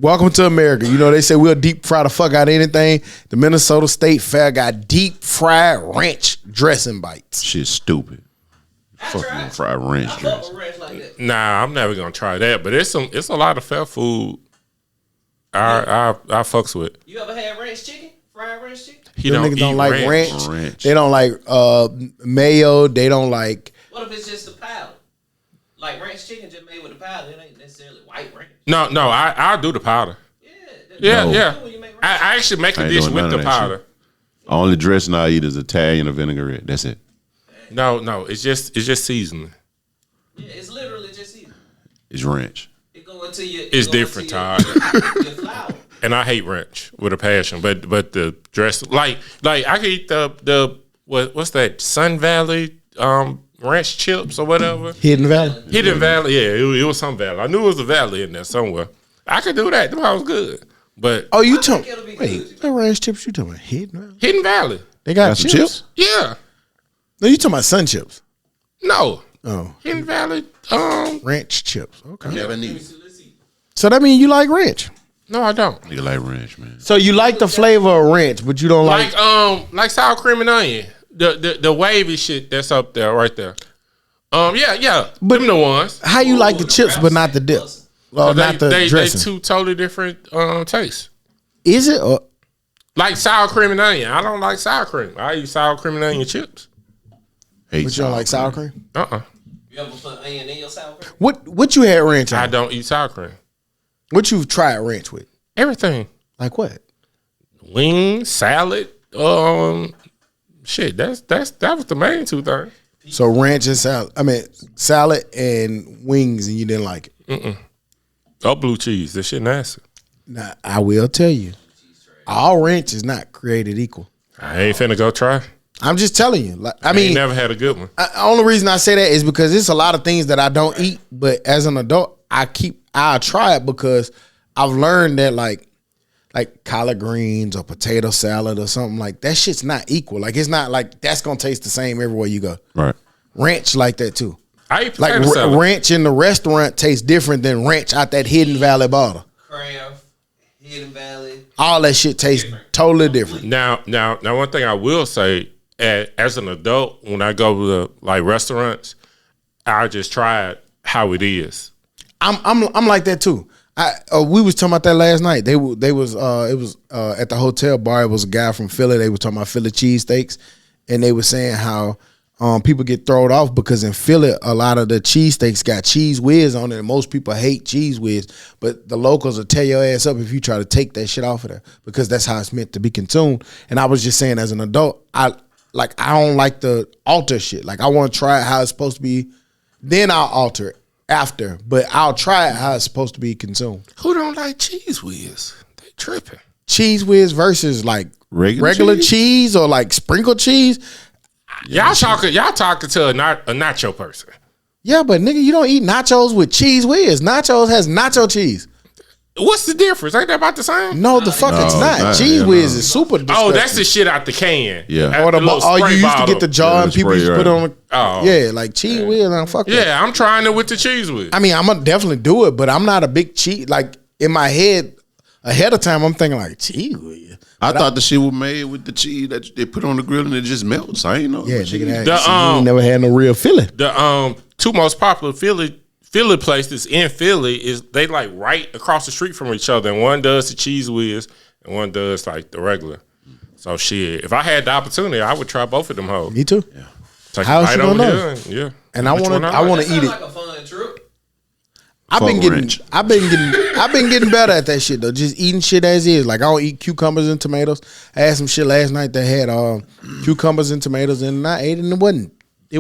Welcome to America. You know, they say we'll deep fry the fuck out of anything. The Minnesota State Fair got deep fried ranch dressing bites. Shit stupid. Fuck you on fried ranch I fuck dressing. with ranch like that. Nah, I'm never gonna try that. But it's a lot of fair food. I fucks with. You ever had ranch chicken? Fried ranch chicken? He Them don't niggas eat don't like ranch. ranch. They don't like mayo. They don't like. What if it's just a powder? Like ranch chicken just made with a powder. It ain't necessarily white ranch. No, I'll do the powder. Yeah. No. Yeah. When you make ranch. I actually make I a ain't dish doing with none the of that powder. shit. Only dressing I eat is Italian or vinaigrette. That's it. No, it's just seasoning. Yeah, it's literally just easy. It's ranch. It go into your. It's go different, into Todd. Your flour. And I hate ranch with a passion. But the dress like I could eat the what's that Sun Valley ranch chips or whatever. Hidden Valley. Hidden Valley, yeah, it was some valley. I knew it was a valley in there somewhere. I could do that. That was good. But Oh, you think talking? it'll be Wait, good. what ranch chips you talking about? Hidden Valley. Hidden Valley, They got Got some chips? chips? yeah, No, you talking about Sun chips? no, Oh, Hidden Valley. ranch chips. Okay. Never need. So that means you like ranch. No, I don't. Nigga like ranch, man. So you like the flavor of ranch, but you don't like. Like sour cream and onion, the wavy shit that's up there, right there. Yeah, but them the ones. How you like the chips, but not the dip? Well, not the They dressing. two totally different tastes. Is it? Or, Like sour cream and onion. I don't like sour cream. I eat sour cream and onion chips. Hate but you don't like sour cream? You ever put onion in your sour cream? What you had ranch I on? don't eat sour cream. What you've tried ranch with? Everything. Like what? Wings, salad, shit. That was the main two things. So ranch and salad. I mean salad and wings, and you didn't like it. Oh, blue cheese. This shit nasty. Now, I will tell you, all ranch is not created equal. I ain't finna go try. I'm just telling you. Like, I I mean, ain't never had a good one. only reason I say that is because it's a lot of things that I don't eat, but as an adult, I'll try it because I've learned that like collard greens or potato salad or something like that shit's not equal. Like it's not like that's gonna taste the same everywhere you go. Right. Ranch like that too. I eat Like potato salad. ranch in the restaurant tastes different than ranch out that Hidden Valley bottle. Kraft, Hidden Valley. All that shit tastes totally different. Now, one thing I will say, as an adult, when I go to like restaurants, I just try it how it is. I'm like that too. We was talking about that last night. It was at the hotel bar. It was a guy from Philly. They were talking about Philly cheesesteaks, and they were saying how people get thrown off because in Philly a lot of the cheesesteaks got cheese whiz on it, and most people hate cheese whiz. But the locals will tear your ass up if you try to take that shit off of there because that's how it's meant to be consumed. And I was just saying, as an adult, I don't like the alter shit. Like I want to try it how it's supposed to be, then I'll alter it after, but I'll try it how it's supposed to be consumed. Who don't like cheese whiz? They tripping. Cheese whiz versus like Regular cheese or like sprinkled cheese. Y'all talking to a nacho person. Yeah, but nigga, you don't eat nachos with cheese whiz. Nachos has nacho cheese. What's the difference? Ain't that about the same? No, the fuck it's not. not. Cheese Yeah, whiz no. is super disgusting. Oh, that's the shit out the can. Yeah. Or The little you spray used to bottle. get the jar Yeah, and the people used to spray, put on. Oh. Yeah, like cheese whiz. I don't fuck that. Yeah, I'm trying it with the cheese whiz. I mean, I'm gonna definitely do it, but I'm not a big cheese. Like in my head, ahead of time, I'm thinking like cheese whiz. I thought the shit was made with the cheese that they put on the grill and it just melts. I ain't know. Yeah, cheese. nigga, The, you ain't never had no real feeling. The two most popular Philly places in Philly is they like right across the street from each other, and one does the cheese whiz and one does like the regular. So shit, if I had the opportunity, I would try both of them hoes. Me too. Take How a else bite you gonna over know? here and, yeah. And I Which want one to. I I like? want to Sounds eat it. like a fun trip. I've been Fuck getting. ranch. I've been getting better at that shit though. Just eating shit as is. Like I don't eat cucumbers and tomatoes. I had some shit last night that had cucumbers and tomatoes, and I ate it, and it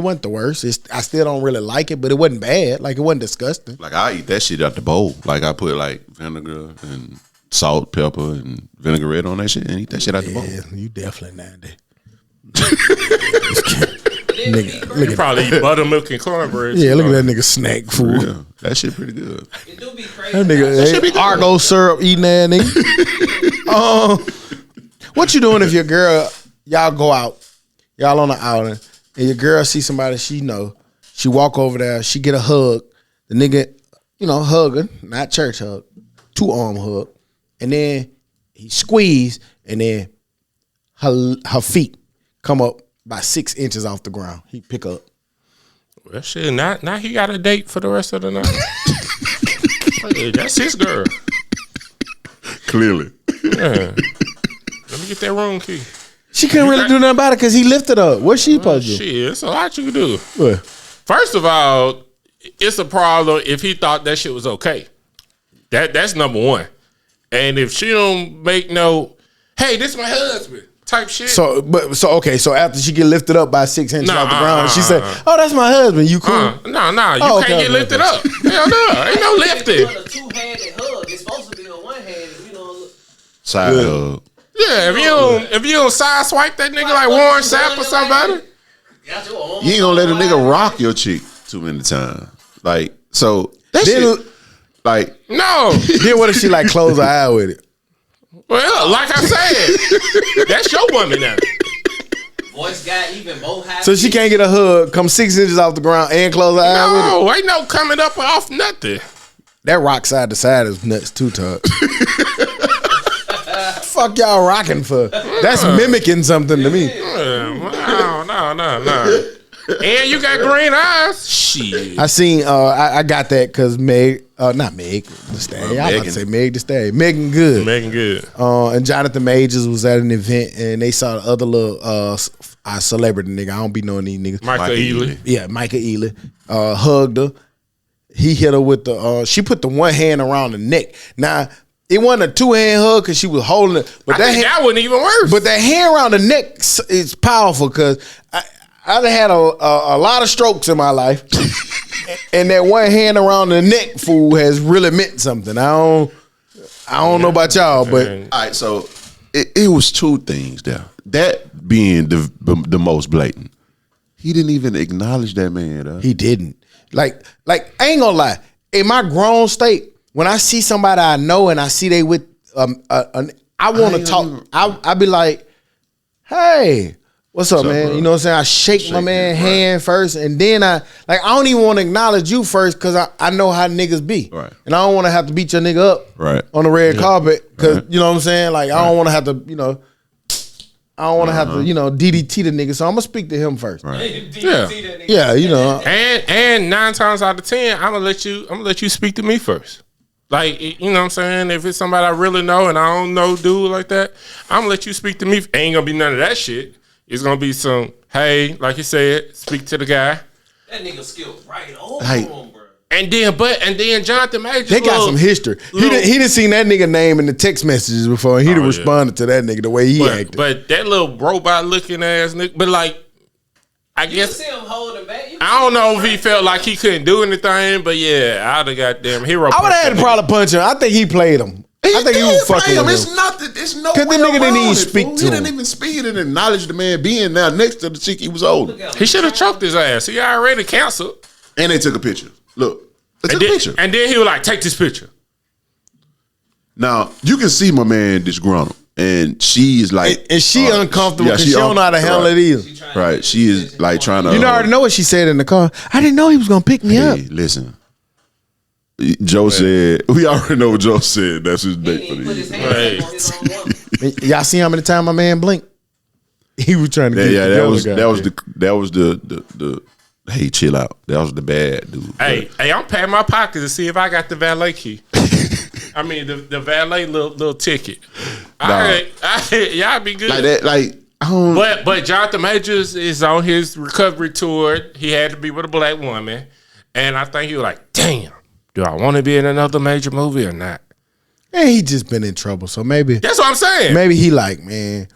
wasn't the worst. I still don't really like it, but it wasn't bad. Like it wasn't disgusting. Like I eat that shit out the bowl. Like I put like vinegar and salt, pepper, and vinaigrette on that shit and eat that shit out the bowl. Yeah, you definitely not there. Nigga, Look You probably eat buttermilk and cornbread. Yeah, look at that nigga snack food. Yeah, that shit pretty good. it do be crazy. That nigga Argo syrup eating that nigga. What you doing if your girl, y'all go out, y'all on an outing, and your girl see somebody she know, she walk over there, she get a hug, the nigga, hug her, not church hug, 2-arm hug, and then he squeeze, and then her feet come up by 6 inches off the ground. He pick up. Well, shit, now he got a date for the rest of the night. Hey, that's his girl. Clearly. Yeah. Let me get that room key. She couldn't really do nothing about it because he lifted up. What's she supposed to do? Shit, it's a lot you can do. What? First of all, it's a problem if he thought that shit was okay. That's number one. And if she don't make no, hey, this my husband type shit. So after she get lifted up by 6 inches off the ground, she said, "Oh, that's my husband. You cool?" No, you Oh, can't okay, get okay, lifted up. Hell no, ain't no lifting. Doing a two-handed hug. It's supposed to be a one-handed. Side hug. Yeah, if you don't side swipe that nigga like Warren Sapp or somebody. You ain't gonna let a nigga rock your chick too many times. Like, so that Then- shit, like, No. Then what if she like close her eye with it? Well, like I said, that's your woman now. Voice got even more high. So she can't get a hug, come 6 inches off the ground and close her eye with it? No, ain't no coming up off nothing. That rock side to side is nuts too, Tuck. Fuck y'all rocking for? That's mimicking something to me. No. And you got green eyes. Shit. I seen, I got that because not Meg the Stag. I was about to say Meg the Stag. Megan Good. Making good. And Jonathan Majors was at an event and they saw the other little celebrity nigga. I don't be knowing these niggas. Michael Ealy. Yeah, Micah Ealy. Hugged her. He hit her with the she put the one hand around the neck. Now, it wasn't a 2-hand hug because she was holding it. But I think that wasn't even worse. But that hand around the neck is powerful because I done had a lot of strokes in my life. and that one hand around the neck fool has really meant something. I don't know about y'all, but All right, so it was two things there. That being the most blatant. He didn't even acknowledge that man. he didn't. Like I ain't gonna lie. In my grown state, when I see somebody I know and I see they with I want to talk. I be like, hey, what's up, man? bro? You know what I'm saying? I shake my man's right. hand first, and then I don't even want to acknowledge you first because I know how niggas be, Right. and I don't want to have to beat your nigga up Right. on the red carpet because you know what I'm saying. Like I don't want to have to, I don't want to have to, DDT the nigga. So I'm gonna speak to him first. Yeah, And 9 times out of 10, I'm gonna let you speak to me first. Like, you know what I'm saying? If it's somebody I really know and I don't know dude like that, I'm gonna let you speak to me. Ain't gonna be none of that shit. It's gonna be some, hey, like you said, speak to the guy. That nigga skilled right over Hey. him, bro. And then Jonathan Majors. They got some history. He done seen that nigga name in the text messages before, and he'd have responded to that nigga the way he acted. But that little robot looking ass nigga, but like, I You guess see him holding back. I don't know if he felt like he couldn't do anything, but yeah, I'd have goddamn hero. I would have had to probably punch him. I think he played him. I think he was fucking with him. It's not that. It's no. 'Cause the way nigga didn't around even it, speak fool. to He him. didn't even speak. He didn't acknowledge the man being there next to the chick he was holding. He should have choked his ass. He already canceled. And they took a picture. Look, they And took a then, picture. and then he was like, take this picture. Now you can see my man disgruntled, and she is like, And she uncomfortable yeah, because she don't know how to handle it either. Right, she is like trying to. You already know what she said in the car. I didn't know he was gonna pick me up. Hey, listen. Joe said, we already know what Joe said. That's his He date for didn't the put his year. hand on his own woman. Y'all see how many times my man blinked? He was trying to get Yeah, the that was the hey, chill out. That was the bad dude. Hey, I'm patting my pockets to see if I got the valet key. I mean, the valet little ticket. Y'all be good. Like that, like I don't. But Jonathan Majors is on his recovery tour. He had to be with a black woman. And I think he was like, damn, do I want to be in another major movie or not? And he just been in trouble, so maybe That's what I'm saying. maybe he like, man,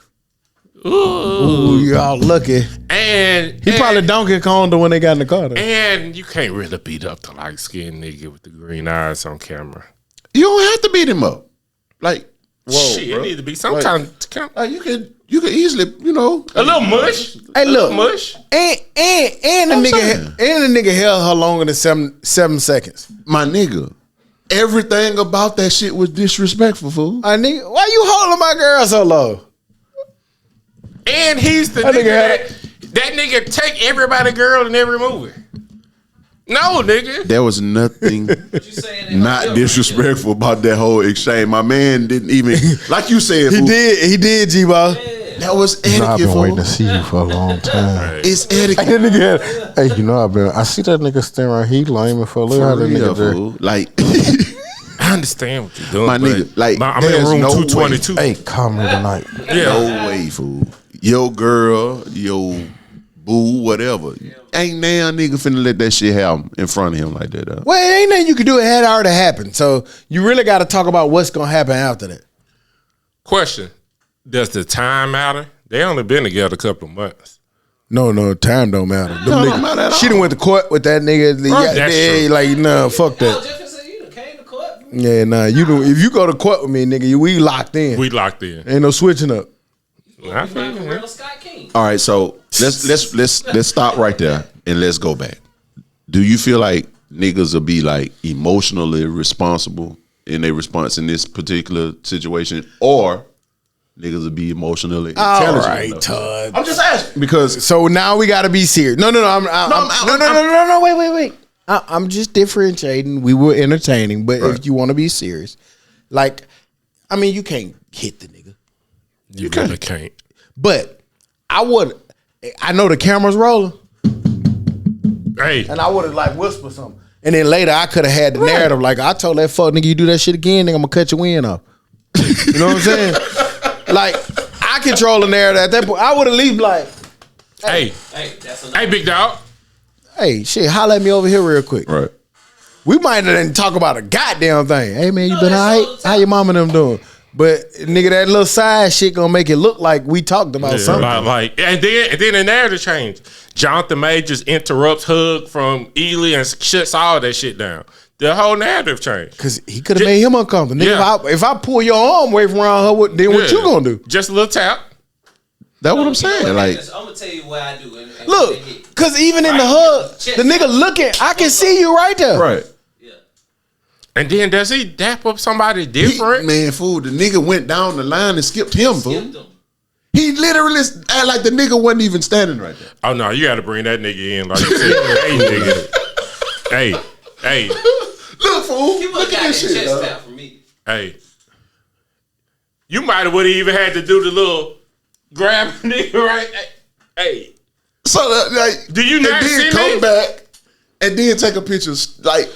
ooh, y'all lucky. And He probably Donkey Konged when they got in the car. Though. And you can't really beat up the light skinned nigga with the green eyes on camera. You don't have to beat him up. Like, whoa, Shit, bro. it need to be some Like, kind of Like you could easily, a little mush. Hey, A little look. mush. And the nigga held her longer than seven seconds. my nigga. Everything about that shit was disrespectful, fool. Why you holding my girl so low? And he's the That nigga nigga that nigga take everybody girl in every movie. No, nigga. There was nothing What you saying? They not don't feel disrespectful about that whole exchange. My man didn't even, like you said, He fool, did, G-Ball. that was I've etiquette, been waiting fool. to see you for a long time. It's etiquette. That nigga, hey, you know I see that nigga staring around. He lame for a little. How For that real, nigga there? fool. Like, I understand what you're doing. My but nigga, like, I'm in there's room no 222. Hey, come here tonight. Yeah. no way, fool. Yo girl, yo boo, whatever. Ain't now nigga finna let that shit happen in front of him like that. Well, it ain't nothing you can do. It had already happened. So you really got to talk about what's going to happen after that. Question: does the time matter? They only been together a couple of months. No, time don't matter. Them Time niggas- don't matter at she done all. went to court with that nigga. That's true. Like, nah, fuck No, that. Jefferson said you done came to court. Yeah, nah. If you go to court with me, nigga, we locked in. We locked in. Ain't no switching up. I feel Like you, a man. real Scott King. All right, so let's stop right there and let's go back. Do you feel like niggas will be like emotionally responsible in their response in this particular situation, or niggas will be emotionally intelligent? All right, enough? Todd. I'm just asking because So now we got to be serious. No. Wait. I'm just differentiating. We were entertaining, but if you want to be serious, like, I mean, you can't hit the nigga. You really can't. But I know the camera's rolling, Hey, and I would have like whispered something. And then later I could have had the narrative like, I told that fuck nigga, you do that shit again, nigga, I'm gonna cut your wind off. You know what I'm saying? Like, I control the narrative at that point. I would at least like, hey, Hey, that's hey, enough. big dog. hey, shit, holla at me over here real quick. right. We might not even talk about a goddamn thing. Hey man, you No, been that's all all right? the time. How your mama and them doing? But nigga, that little side shit gonna make it look like we talked about something. And then the narrative changed. Jonathan Majors interrupts Hug from Ely and shuts all that shit down. The whole narrative changed. Cause he could have made him uncomfortable. Nigga, Yeah. if I pull your arm away from around her, then what you gonna do? Just a little tap. That's what I'm saying. Like, I'm gonna tell you what I do. And Look, cause even in the hug, the nigga looking, I can see you right there. right. Yeah. And then does he dap up somebody different? Man, fool, the nigga went down the line and skipped him, fool. Skipped them. He literally act like the nigga wasn't even standing right there. Oh no, you got to bring that nigga in. Like you said, hey nigga, hey, Look, fool. He Look would have at got this that shit, chest dog. tap from me. hey. You might have would have even had to do the little grab nigga right. Hey, So, like, do you not and then see come me? back and then take a picture, like,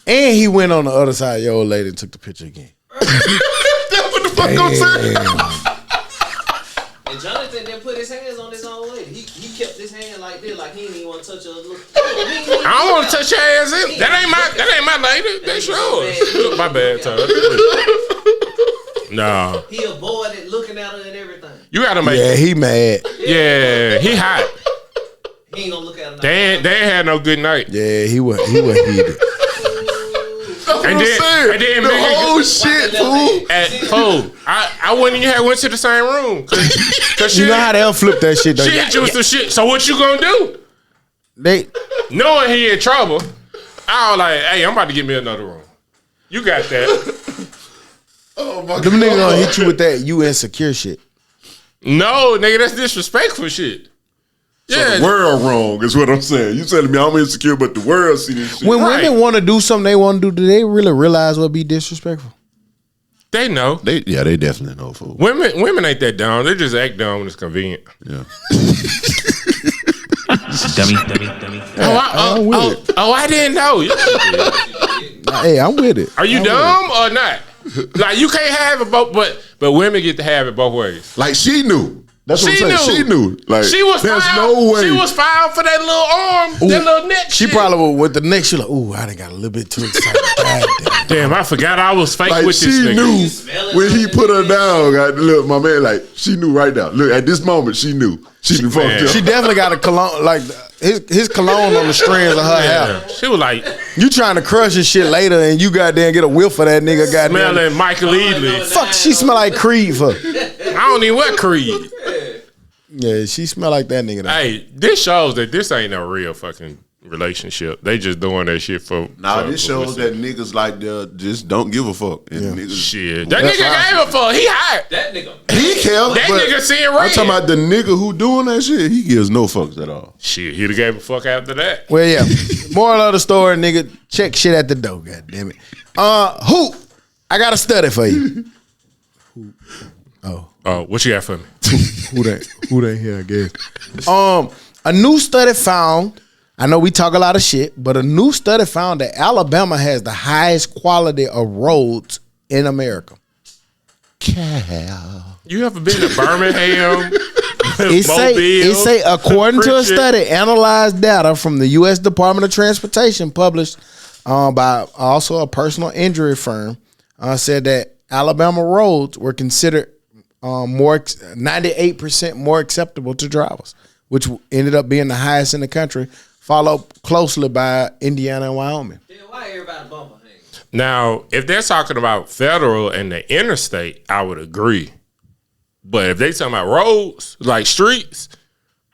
And he went on the other side of your old lady and took the picture again. that's what the fuck I'm saying. And Jonathan didn't put his hands on his own lady. He kept his hand like this, like he didn't even want to touch her. I don't want to touch your ass. That ain't my lady. That's yours. My bad, Tuah. No, He avoided looking at her and everything. you got to make. Yeah, he mad. Yeah, he hot. He ain't gonna look at her. They ain't had no good night. Yeah, he was heated. That's what And I'm then- saying. and then the Megan- whole shit, fool. I wouldn't even have went to the same room. Cause You know how they'll flip that shit though. she hit you with some shit. So what you gonna do? They Knowing he in trouble, I was like, hey, I'm about to get me another room. You got that. Oh my them niggas gonna hit you with that you insecure shit. No, nigga, that's disrespectful shit. Yeah, The world wrong is what I'm saying. You telling me I'm insecure, but the world see this shit. When Right. women want to do something they want to do they really realize what be disrespectful? they know. They definitely know, fool. Women ain't that dumb. They just act dumb when it's convenient. Yeah. Dummy. I didn't know. Hey, I'm with it. Are you dumb or not? Like you can't have it both, but women get to have it both ways. Like she knew. That's what She I'm saying. knew. She knew. Like She was there's filed. no way. She was filed for that little arm, that little neck. She shit. probably with the next. She like, ooh, I done got a little bit too excited. God damn. Damn, I forgot I was fake Like with this she nigga. smell it knew when he on put her the down. God, look, my man, like she knew right now. Look, at this moment, she knew. She been Man. fucked up. She definitely got a cologne, like his cologne on the strands of her hair. Yeah. She was like You trying to crush his shit later, and you goddamn get a whiff of that nigga. Goddamn, smelling Michael Ealy. fuck, she smell like Creed for. I don't even wear Creed. Yeah, she smell like that nigga. Though. Hey, this shows that this ain't no real fucking relationship. They just doing that shit for. Now for this shows that publicity. niggas like just don't give a fuck. And niggas, Shit. That That's nigga fine. gave a fuck. He hot. That nigga. He cares. That but nigga seeing I'm red. talking about the nigga who doing that shit. He gives no fucks at all. Shit, he'd have gave a fuck after that. Well, yeah. Moral of the story, nigga, check shit at the door. God damn it. Who? I got a study for you. Oh, what you got for me? Who that here? I guess. A new study found. I know we talk a lot of shit, but a new study found that Alabama has the highest quality of roads in America. You ever been to Birmingham? It say according to a Christian? study, analyzed data from the U.S. Department of Transportation published by also a personal injury firm said that Alabama roads were considered 98% more acceptable to drivers, which ended up being the highest in the country, followed closely by Indiana and Wyoming. Then why everybody bumper hang? Now, if they're talking about federal and the interstate, I would agree. But if they talking about roads, like streets,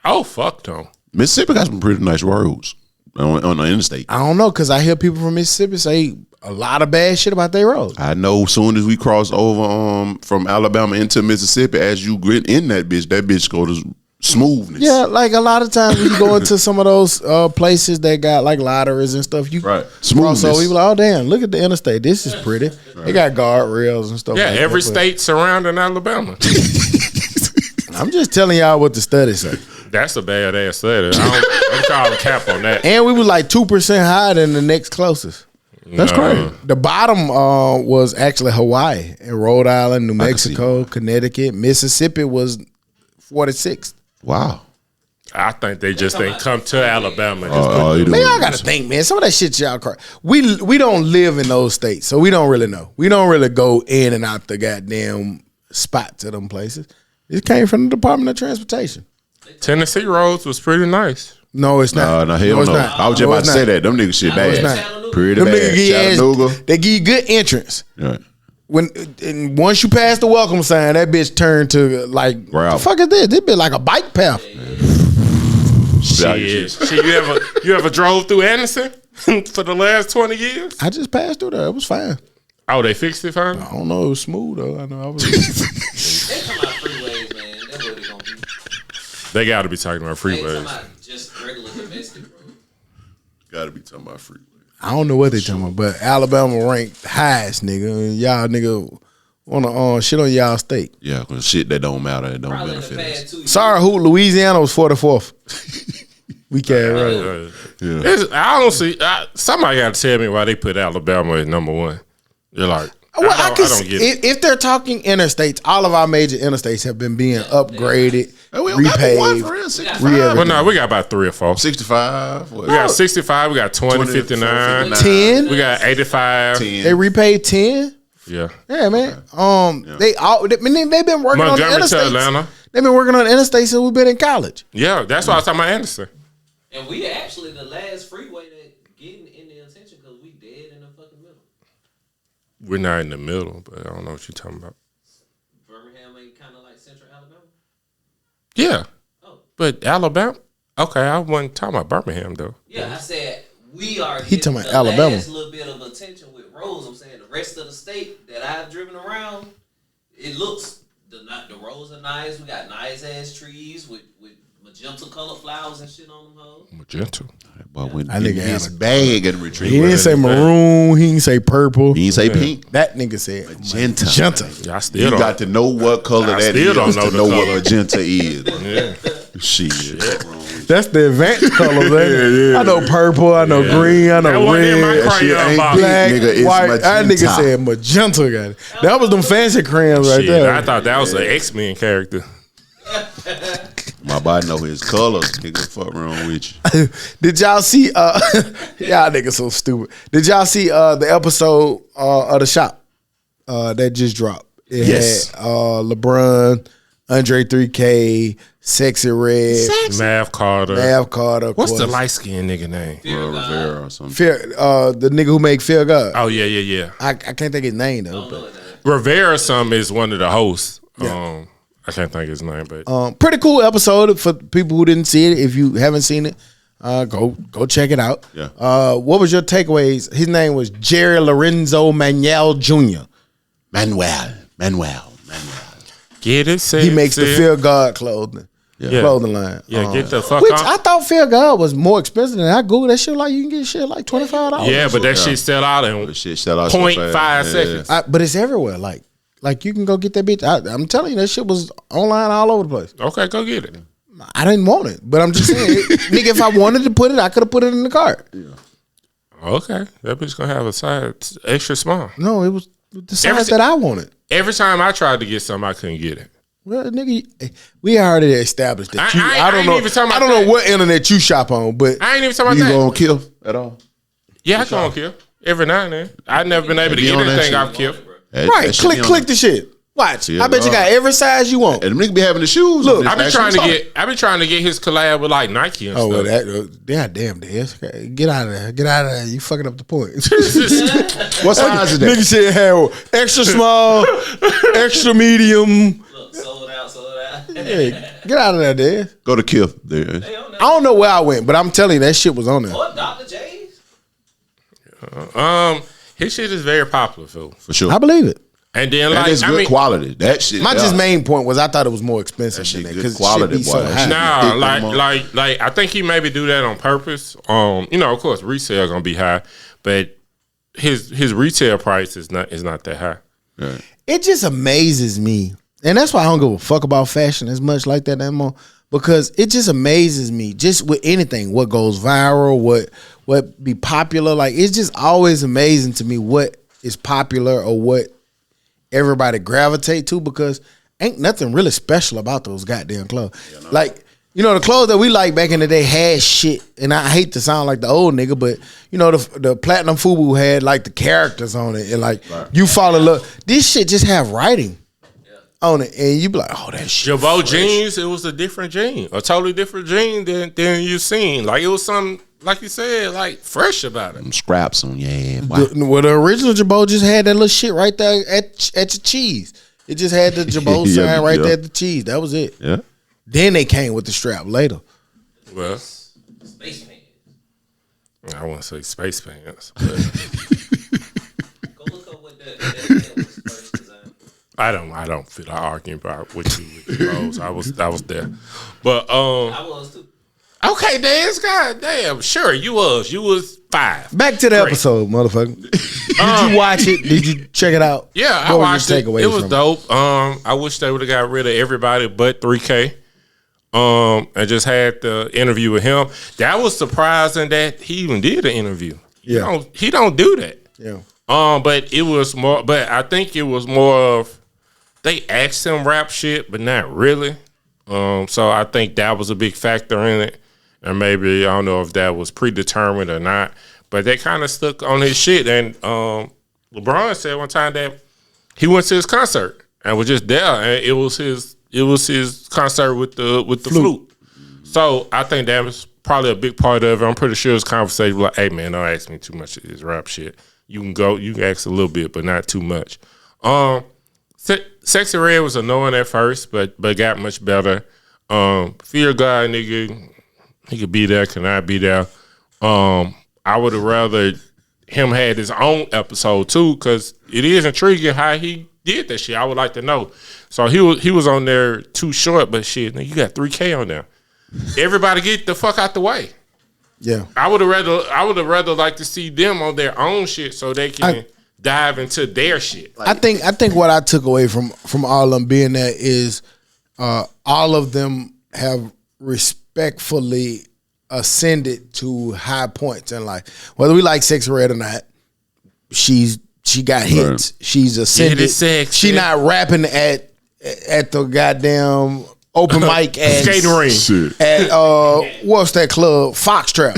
oh, fuck them. Mississippi got some pretty nice roads on the interstate. I don't know, because I hear people from Mississippi say a lot of bad shit about their roads. I know soon as we cross over from Alabama into Mississippi, as you get in that bitch go to smoothness. Yeah, like a lot of times when you go into some of those places that got like lotteries and stuff, you Right. cross Smoothness. over, you be like, oh damn, look at the interstate. This is pretty. They got guardrails and stuff. Yeah, like every that, but state surrounding Alabama. I'm just telling y'all what the study say. That's a badass study. I'm calling cap on that. And we was like 2% higher than the next closest. That's crazy. The bottom was actually Hawaii and Rhode Island, New can see Mexico, Connecticut, Mississippi was 46th. Wow. I think they just didn't come to Alabama. And just Man, y'all gotta think, man. Some of that shit y'all cry. We don't live in those states, so we don't really know. We don't really go in and out the goddamn spot to them places. It came from the Department of Transportation. Tennessee roads was pretty nice. No, it's not. No, hell it's no. not. I was just about to say that. Them niggas shit it's bad. not. Pretty Them bad. niggas give Chattanooga. they give you good entrance. Right. And once you pass the welcome sign, that bitch turned to like, what the fuck is this? This bitch like a bike path. Shit, you ever drove through Anderson for the last 20 years? I just passed through there. It was fine. Oh, they fixed it finally? I don't know. It was smooth though. I know I was. They talking about freeways, man. That's what they gonna be. They got to be talking about They talking freeways. about just regular domestic roads. Gotta be talking about freeway. I don't know what they talking about, but Alabama ranked highest, nigga. And y'all nigga wanna shit on y'all state. Yeah, because shit that don't matter, it don't Probably in the benefit us. past 2 years. Sorry, who? Louisiana was 44th. We can't right. Yeah. I don't see. Somebody got to tell me why they put Alabama at number one. You're like, Well, I don't get it. If they're talking interstates, all of our major interstates have been being upgraded, Hey, we don't got but one for repaved. real. 65. Well, no, we got about 3 or 4. 65. What? We got 65. We got 20, 20, 59. 10. We got 85. 10. They repaved 10. Yeah. Yeah, man. They've been working on the Montgomery to interstates. Atlanta. They've been working on the interstates since we've been in college. Yeah, that's why I was talking about Anderson. And we actually the last freeway that getting any attention because we dead in the fucking middle. We're not in the middle, but I don't know what you're talking about. Birmingham ain't kind of like Central Alabama. Yeah. Oh. But Alabama? Okay, I wasn't talking about Birmingham, though. Yeah, I said we are. He getting talking about the Alabama. last little bit of attention with roads. I'm saying the rest of the state that I've driven around, it looks the roads are nice. We got nice ass trees with magenta colored flowers and shit on them hoes. Magenta. But when That nigga his had a- bag and retrieve. He didn't say maroon. He didn't say purple. He didn't say pink. That nigga said Magenta. magenta. Y'all still You don't. got to know what color I that still is don't know to the know color. what magenta is. Yeah. Shit. That's the advanced colors. I know purple. I know green. I That know wasn't in my red. crayon ain't box. Black, Nigga, it's white. That magenta. nigga said magenta. Got it. That was them fancy crayons right Shit, there. I thought that was an X-Men character. My body know his colors. Nigga, fuck wrong with you. Did y'all see? Y'all niggas so stupid. Did y'all see the episode of The Shop that just dropped? It Yes. had LeBron, Andre 3K, Sexy Red, Mav Carter. Nav Carter. of What's the course. light-skinned nigga name? Rivera or something. The nigga who make Fear God. Oh, yeah. I can't think his name though. But, Rivera some is one of the hosts. I can't think of his name, but pretty cool episode for people who didn't see it. If you haven't seen it, go check it out. Yeah. What was your takeaways? His name was Jerry Lorenzo Manuel Jr. Manuel. get it. He makes the Fear God clothing line. Yeah, get the fuck Which on. I thought Fear God was more expensive than I Googled that shit. Like you can get shit like $25. Yeah, but that shit sell out in Shit, shout out so 0.5 fast. seconds. But it's everywhere. Like you can go get that bitch. I'm telling you, that shit was online all over the place. Okay, go get it. I didn't want it, but I'm just saying, nigga, if I wanted to put it, I could have put it in the cart. Okay, that bitch gonna have a size extra small. No, it was the size Everything- that I wanted. Every time I tried to get something, I couldn't get it. Well, nigga, we already established that. I ain't even talking I about don't know that. what internet you shop on, but I ain't even talking You about that. gonna kill at all? Yeah, I can kill every now and then. I've never been able to Be get on that anything shit. I've killed. That- right, that shit be on click there. the shit. Watch. Yeah, I bet you got every size you want. And them niggas be having the shoes. Look, on. I've been It's trying to actually get his collab with like Nike and Oh, well, stuff. that damn, Des. Get out of there. Get out of there. You fucking up the point. tough. What size is that? Nigga said had extra small, extra medium. Look, sold out. Hey, get out of there, Des. Go to Kill. There. They on that. I don't know where I went, but I'm telling you, that shit was on there. What, Dr. J's? His shit is very popular, Phil. For sure. I believe it. And then And like it's good quality. That shit. My yeah. just main point was I thought it was more expensive That shit than that good because quality, shit be so boy. That high. shit- Nah, Pick them up. like I think he maybe do that on purpose. Of course, resale gonna be high, but his retail price is not that high. Right. It just amazes me, and that's why I don't give a fuck about fashion as much like that anymore. Because it just amazes me, just with anything, what goes viral, what be popular. Like it's just always amazing to me what is popular or what everybody gravitate to. Because ain't nothing really special about those goddamn clothes. Like You know, the clothes that we like back in the day had shit, and I hate to sound like the old nigga, but you know, the Platinum FUBU had like the characters on it, and like you fall in love. This shit just have writing on it, and you be like, oh, that shit. Jabot jeans, it was a different jean, a totally different jean than you seen. Like it was something, like you said, like fresh about it. Some scraps on your head. The original Jabot just had that little shit right there at your cheese. It just had the Jabot sign right there at the cheese. That was it. Yeah. Then they came with the strap later. Well, Space pants. I want to say space pants, but Go look up what that was first design. I don't feel like arguing about with you with the Rose. I was there, but I was too. okay, Dance, god damn, sure you was 5. Back to the episode, motherfucker. Did you watch it? Did you check it out? Yeah, I What was watched your it. takeaways It was from dope. I wish they would have got rid of everybody but 3K. And just had the interview with him. That was surprising that he even did an interview. Yeah. He don't do that. Yeah. But it was more. But I think it was more of they asked him rap shit, but not really. So I think that was a big factor in it. And maybe I don't know if that was predetermined or not. But they kind of stuck on his shit. And LeBron said one time that he went to his concert and was just there, and it was his concert with the flute. So I think that was probably a big part of it. I'm pretty sure his conversation was like, hey man, don't ask me too much of this rap shit. You can ask a little bit, but not too much. Sexy Red was annoying at first, but got much better. Fear God nigga, he could be there, cannot be there. I would have rather him had his own episode too, because it is intriguing how he did that shit. I would like to know. So he was on there too short, but shit, nigga, you got 3K on there. Everybody get the fuck out the way. Yeah. I would have rather like to see them on their own shit so they can dive into their shit. I think what I took away from all of them being there is all of them have respectfully ascended to high points in life. Whether we like Sexy Red or not, she got hits. She's ascended. She not rapping at the goddamn open mic at skating ring. At what's that club? Foxtrot.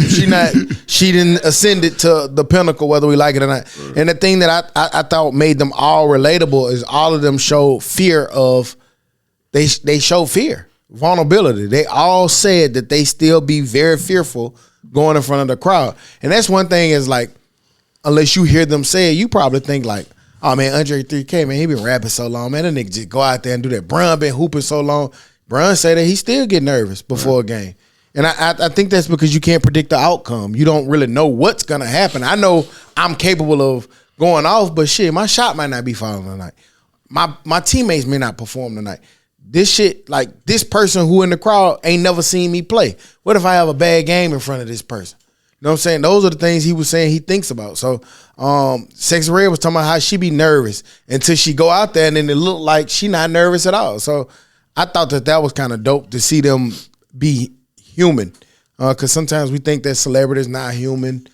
She didn't ascend it to the pinnacle, whether we like it or not. And the thing that I thought made them all relatable is all of them show fear of they show fear, vulnerability. They all said that they still be very fearful going in front of the crowd. And that's one thing is like, unless you hear them say it, you probably think like, oh man, Andre 3K, man, he been rapping so long, man. That nigga just go out there and do that. Brun been hooping so long. Brun say that he still get nervous before a game. And I think that's because you can't predict the outcome. You don't really know what's gonna happen. I know I'm capable of going off, but shit, my shot might not be falling tonight. My teammates may not perform tonight. This shit, like this person who in the crowd ain't never seen me play. What if I have a bad game in front of this person? You know what I'm saying? Those are the things he was saying he thinks about. So Sexy Red was talking about how she be nervous until she go out there and then it looked like she not nervous at all. So I thought that was kind of dope to see them be human. Because sometimes we think that celebrities not human.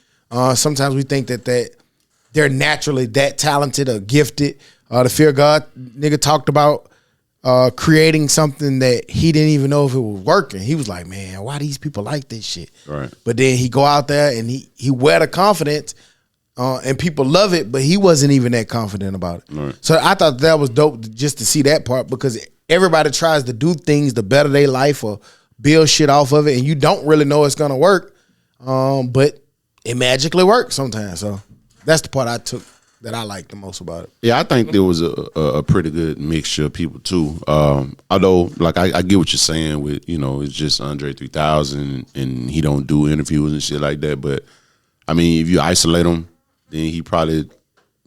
Sometimes we think that they're naturally that talented or gifted. The Fear God nigga talked about creating something that he didn't even know if it was working. He was like, man, why these people like this shit? Right. But then he go out there and he wear the confidence and people love it, but he wasn't even that confident about it. Right. So I thought that was dope just to see that part because everybody tries to do things to better their life or build shit off of it and you don't really know it's going to work, but it magically works sometimes. So that's the part I took that I like the most about it. Yeah, I think there was a pretty good mixture of people too. Although, like I get what you're saying with, you know, it's just Andre 3000 and he don't do interviews and shit like that. But I mean, if you isolate him, then he probably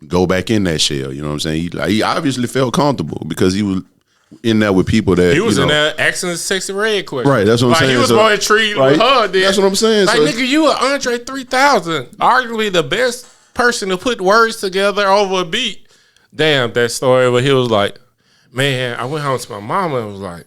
go back in that shell. You know what I'm saying? He obviously felt comfortable because he was in there with people that He was in there asking the Sexy Red question. Right, that's what I'm saying. He was more intrigued with her. That's what I'm saying. Like, nigga, you are Andre 3000, arguably the best person to put words together over a beat. Damn, that story where he was like, man, I went home to my mama and was like,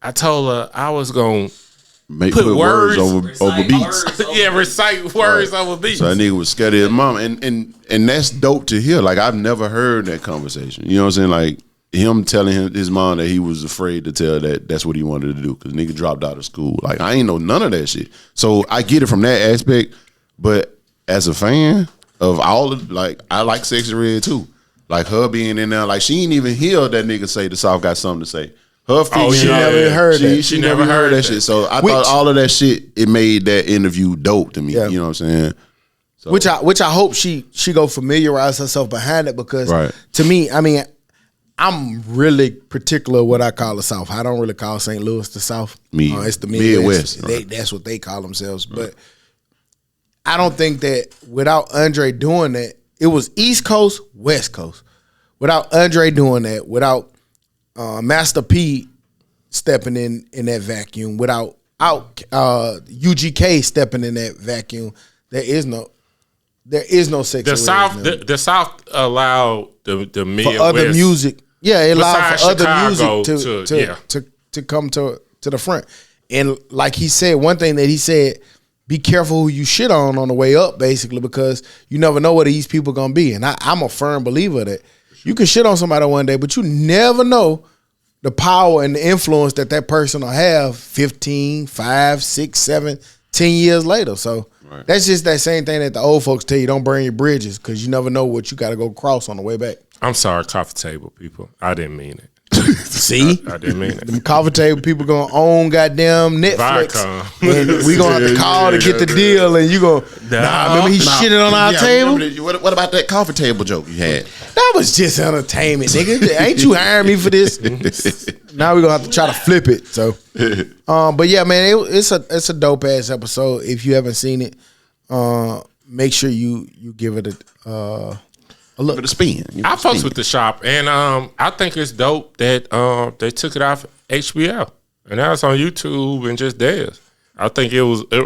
I told her I was going to put words over beats. Recite words over beats. So that nigga was scared of his mom. And that's dope to hear. Like, I've never heard that conversation. You know what I'm saying? Like, him telling his mom that he was afraid to tell that's what he wanted to do because nigga dropped out of school. Like I ain't know none of that shit. So I get it from that aspect, but as a fan of all of, like I like Sexy Red too. Like her being in there, like she ain't even hear that nigga say the South got something to say. Her feet, she never heard that. She never heard that shit. So I thought all of that shit, it made that interview dope to me. Yeah. You know what I'm saying? So, Which I hope she go familiarize herself behind it because to me, I mean, I'm really particular what I call the South. I don't really call St. Louis the South. It's the Midwest. That's what they call themselves. But I don't think that without Andre doing that, it was East Coast, West Coast. Without Andre doing that, without Master P stepping in that vacuum, without UGK stepping in that vacuum, there is no sex. The South allowed the Midwest for other music. Yeah, it allowed for other Chicago music to come to the front. And like he said, one thing that he said, be careful who you shit on the way up, basically, because you never know what these people gonna be. And I'm a firm believer that you can shit on somebody one day, but you never know the power and the influence that person will have 15, 5, 6, 7, 10 years later. So that's just that same thing that the old folks tell you, don't burn your bridges because you never know what you got to go cross on the way back. I'm sorry, coffee table people. I didn't mean it. See? I didn't mean it. Them coffee table people going to own goddamn Netflix. And we going to have to call to get the deal and you going, remember he shitted on our table? What about that coffee table joke you had? That was just entertainment, nigga. Ain't you hiring me for this? Now we're going to have to try to flip it. So, but yeah, man, it's a dope ass episode. If you haven't seen it, make sure you give it a look. Give it a spin. I fucks with the shop, and I think it's dope that they took it off HBO, and now it's on YouTube and just theirs. I think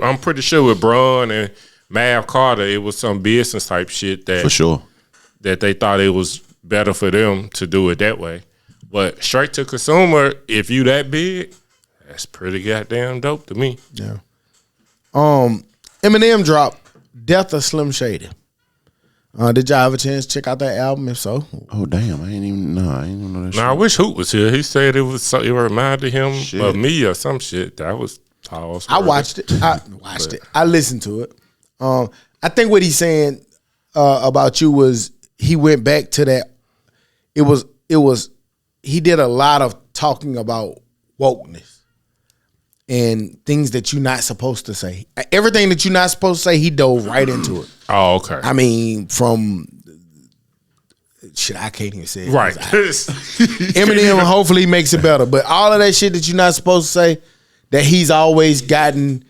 I'm pretty sure with Braun and Mav Carter, it was some business type shit that for sure that they thought it was better for them to do it that way. But straight to consumer, if you that big, that's pretty goddamn dope to me. Yeah. Eminem dropped Death of Slim Shady. Did y'all have a chance to check out that album? If so, oh damn, I ain't even know that. Now I wish Hoot was here. He said it reminded him of me or some shit. That was tall. I watched it. I listened to it. I think what he's saying about you was he went back to that. It was he did a lot of talking about wokeness and things that you're not supposed to say. Everything that you're not supposed to say, he dove right into it. Oh, okay. I mean, from shit, I can't even say it. Right. Eminem hopefully makes it better. But all of that shit that you're not supposed to say, that he's always gotten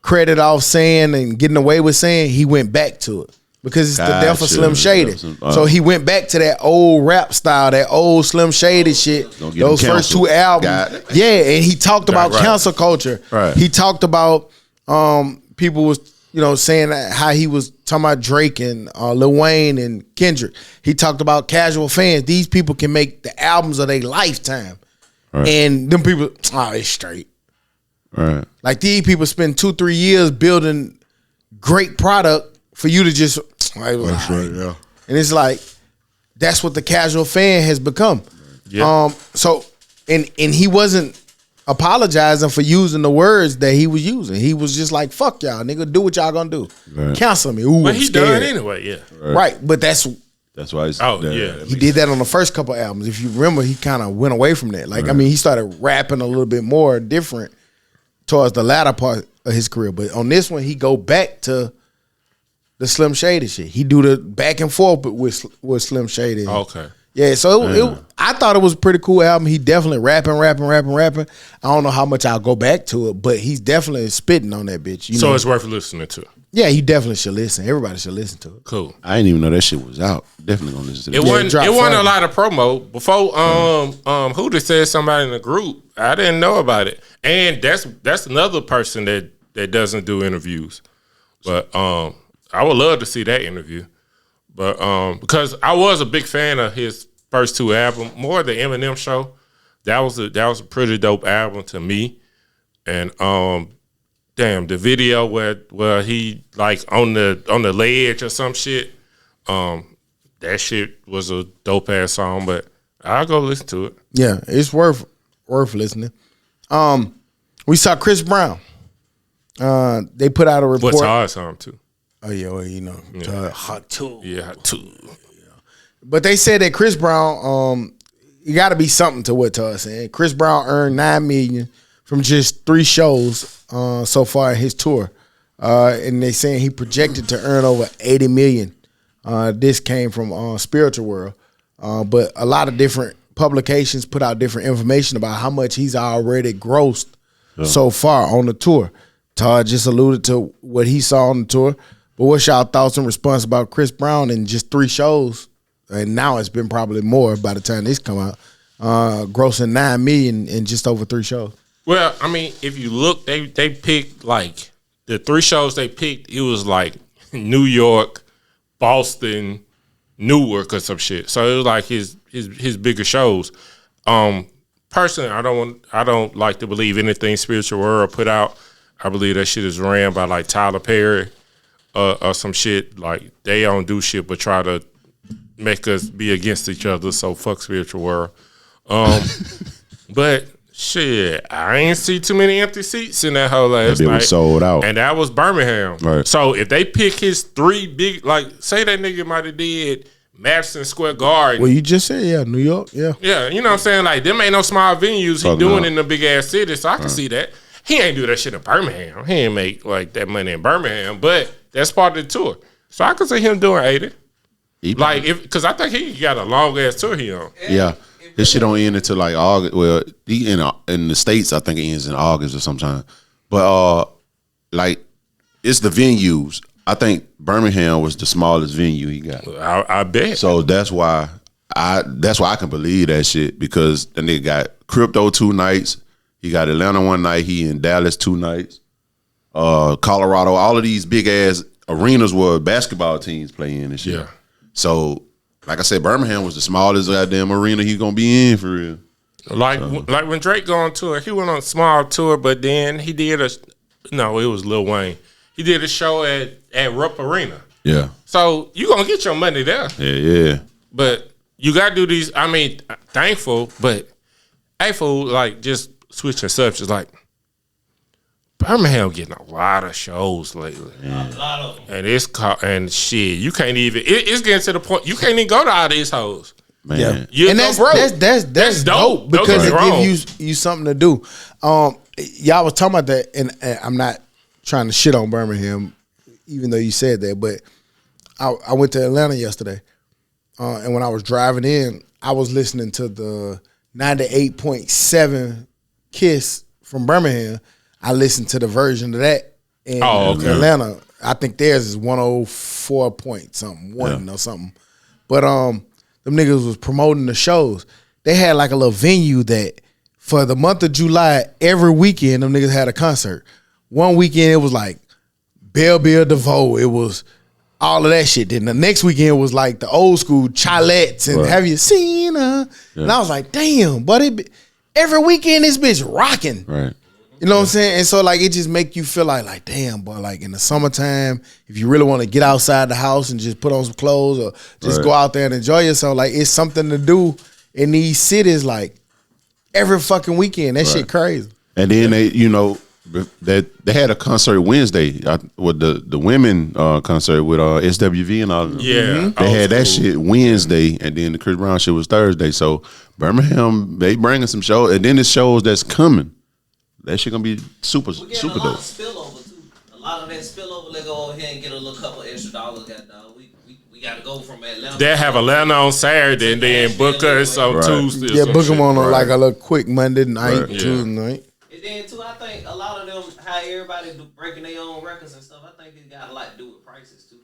credit off saying and getting away with saying, he went back to it. Because it's the death of Slim Shady. So he went back to that old rap style, that old Slim Shady shit. Those first two albums. Yeah, and he talked about cancel culture. Right. He talked about people was, saying how he was talking about Drake and Lil Wayne and Kendrick. He talked about casual fans. These people can make the albums of their lifetime. Right. And them people, it's straight. Right. Like these people spend 2-3 years building great product for you to just right, yeah. And it's like that's what the casual fan has become. Yeah. So and he wasn't apologizing for using the words that he was using. He was just like, "Fuck y'all, nigga, do what y'all gonna do. Right. Cancel me." Ooh, but he done anyway. Yeah. Right. But that's why. He did that on the first couple albums. If you remember, he kind of went away from that. Like I mean, he started rapping a little bit more different towards the latter part of his career. But on this one, he go back to the Slim Shady shit. He do the back and forth with Slim Shady. Okay. Yeah, so I thought it was a pretty cool album. He definitely rapping. I don't know how much I'll go back to it, but he's definitely spitting on that bitch. So it's worth listening to. Yeah, you definitely should listen. Everybody should listen to it. Cool. I didn't even know that shit was out. Definitely gonna listen to it. It wasn't a lot of promo. Before who just said somebody in the group, I didn't know about it. And that's another person that doesn't do interviews. But I would love to see that interview, but because I was a big fan of his first two albums, more the Eminem Show. That was a pretty dope album to me, and the video where he like on the ledge or some shit, that shit was a dope ass song. But I'll go listen to it. Yeah, it's worth listening. We saw Chris Brown. They put out a report. What's our song too? Oh yeah, well, you know, hot too. Yeah, Hot Tuah. But they said that Chris Brown, you got to be something to what Tuah said. Chris Brown earned $9 million from just 3 shows so far in his tour, and they saying he projected to earn over $80 million. This came from Spiritual World, but a lot of different publications put out different information about how much he's already grossed so far on the tour. Tuah just alluded to what he saw on the tour, but what's y'all thoughts and response about Chris Brown in just 3 shows? And now it's been probably more by the time this come out, grossing $9 million in just over 3 shows. Well, I mean, if you look, they picked like the 3 shows they picked. It was like New York, Boston, Newark, or some shit. So it was like his bigger shows. Personally, I don't like to believe anything Spiritual World put out. I believe that shit is ran by like Tyler Perry or some shit. Like they don't do shit but try to make us be against each other. So fuck Spiritual World. But shit, I ain't see too many empty seats in that whole last It night. was sold out. And that was Birmingham. Right. So if they pick his 3 big, like say that nigga might have did Madison Square Garden. Well, you just said, yeah, New York, yeah. Yeah, you know what I'm saying? Like, them ain't no small venues he Fuck doing no. in the big ass city, so I can see that. He ain't do that shit in Birmingham. He ain't make like that money in Birmingham, but that's part of the tour. So I can see him doing 80. Like, because I think he got a long ass tour he on. Yeah. This shit don't end until like August. Well, he in the States, I think it ends in August or sometime. But like, it's the venues. I think Birmingham was the smallest venue he got. I bet. So that's why I can believe that shit, because the nigga got Crypto 2 nights. He got Atlanta 1 night. He in Dallas 2 nights. Colorado, all of these big ass arenas where basketball teams play in and shit. Yeah. So, like I said, Birmingham was the smallest goddamn arena he gonna be in for real. Like when Drake go on tour, he went on a small tour, but then he did it was Lil Wayne. He did a show at Rupp Arena. Yeah. So you gonna get your money there. Yeah. But you gotta do these. I mean, thankful, but thankful, like just switching subjects. Like Birmingham getting a lot of shows lately, A lot of them. and shit. You can't even. It's getting to the point you can't even go to all these hoes. Man. Yeah. You And go broke. that's dope. dope because Don't get it me wrong. gives you something to do. Y'all was talking about that, and I'm not trying to shit on Birmingham, even though you said that, but I went to Atlanta yesterday, and when I was driving in, I was listening to the 98.7 Kiss from Birmingham. I listened to the version of that in Atlanta. I think theirs is 104 point something, or something. But them niggas was promoting the shows. They had like a little venue that for the month of July, every weekend, them niggas had a concert. One weekend it was like Belle Bill DeVoe. It was all of that shit. Then the next weekend was like the old school Chilettes and Have You Seen Her? Yeah. And I was like, damn, but every weekend this bitch rocking. Right. You know what I'm saying? And so like it just make you feel like damn, boy, like in the summertime, if you really want to get outside the house and just put on some clothes or just go out there and enjoy yourself, like it's something to do in these cities like every fucking weekend. That shit crazy. And then they had a concert Wednesday with the women concert with SWV and all of them. Yeah. They had that shit Wednesday, and then the Chris Brown shit was Thursday. So Birmingham, they bringing some shows, and then the shows that's coming. That shit gonna be super We're getting super a lot dope. of spillover too. A lot of that spillover, they go over here and get a little couple extra dollars. We got to go from Atlanta. They have Atlanta on Saturday and then book us on Tuesday. or Yeah, some book them shit. on like a little quick Monday night, Yeah. Tuesday night. And then too, I think a lot of them, how everybody breaking their own records and stuff. I think it got a lot to do with prices too.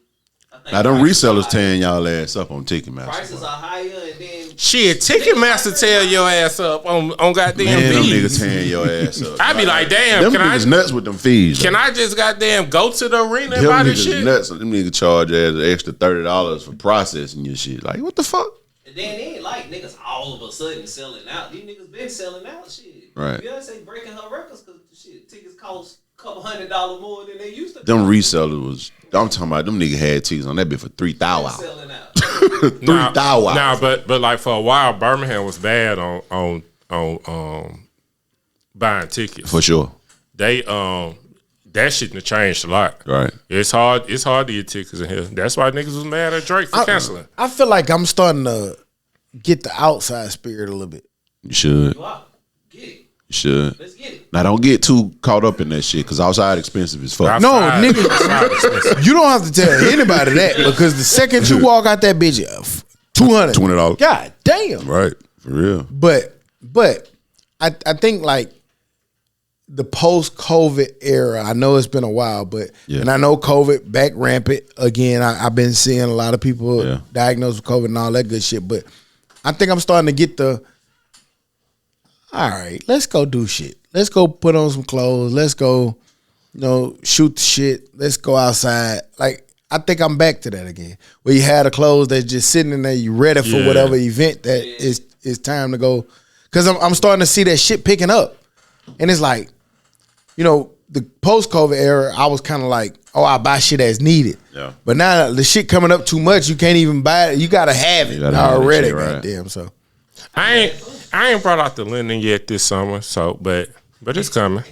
I think Now them prices are resellers higher. tearing y'all ass up on Ticketmaster. Prices are higher, and then Shit, Ticketmaster tear your ass up on goddamn Man, them fees. niggas tearing your ass up. I be like, damn, them can niggas I nuts with them fees. can I just goddamn go to the arena and Them buy this niggas shit? nuts. Them niggas charge ass an extra $30 for processing your shit. Like, what the fuck? and then it ain't like niggas all of a sudden selling out. These niggas been selling out shit. Right. Beyonce breaking her records because shit tickets cost a couple $100 more than they used to. Them resellers was. I'm talking about them niggas had tickets on that bit for $3,000. selling out. $3,000. Nah, but like for a while, Birmingham was bad on buying tickets. For sure. They that shit done changed a lot. Right. It's hard to get tickets in here. That's why niggas was mad at Drake for canceling. I feel like I'm starting to get the outside spirit a little bit. You should. You are. Get it. You should. Let's get it. Now don't get too caught up in that shit because outside expensive as fuck. No, Outside- nigga, outside expensive. you don't have to tell anybody that because the second you walk out that bitch, $200. $20. God damn. Right. For real. But I think like the post-COVID era, I know it's been a while, but and I know COVID back rampant again. I've been seeing a lot of people diagnosed with COVID and all that good shit. But I think I'm starting to get all right, let's go do shit. Let's go put on some clothes. Let's go, shoot the shit. Let's go outside. Like, I think I'm back to that again. Where you had the clothes that's just sitting in there, you ready for whatever event that is time to go. Because I'm starting to see that shit picking up. And it's like, the post-COVID era, I was kind of like, I buy shit as needed. Yeah. But now the shit coming up too much, you can't even buy it. You gotta have it already, goddamn. So I ain't brought out the linen yet this summer, but it's coming.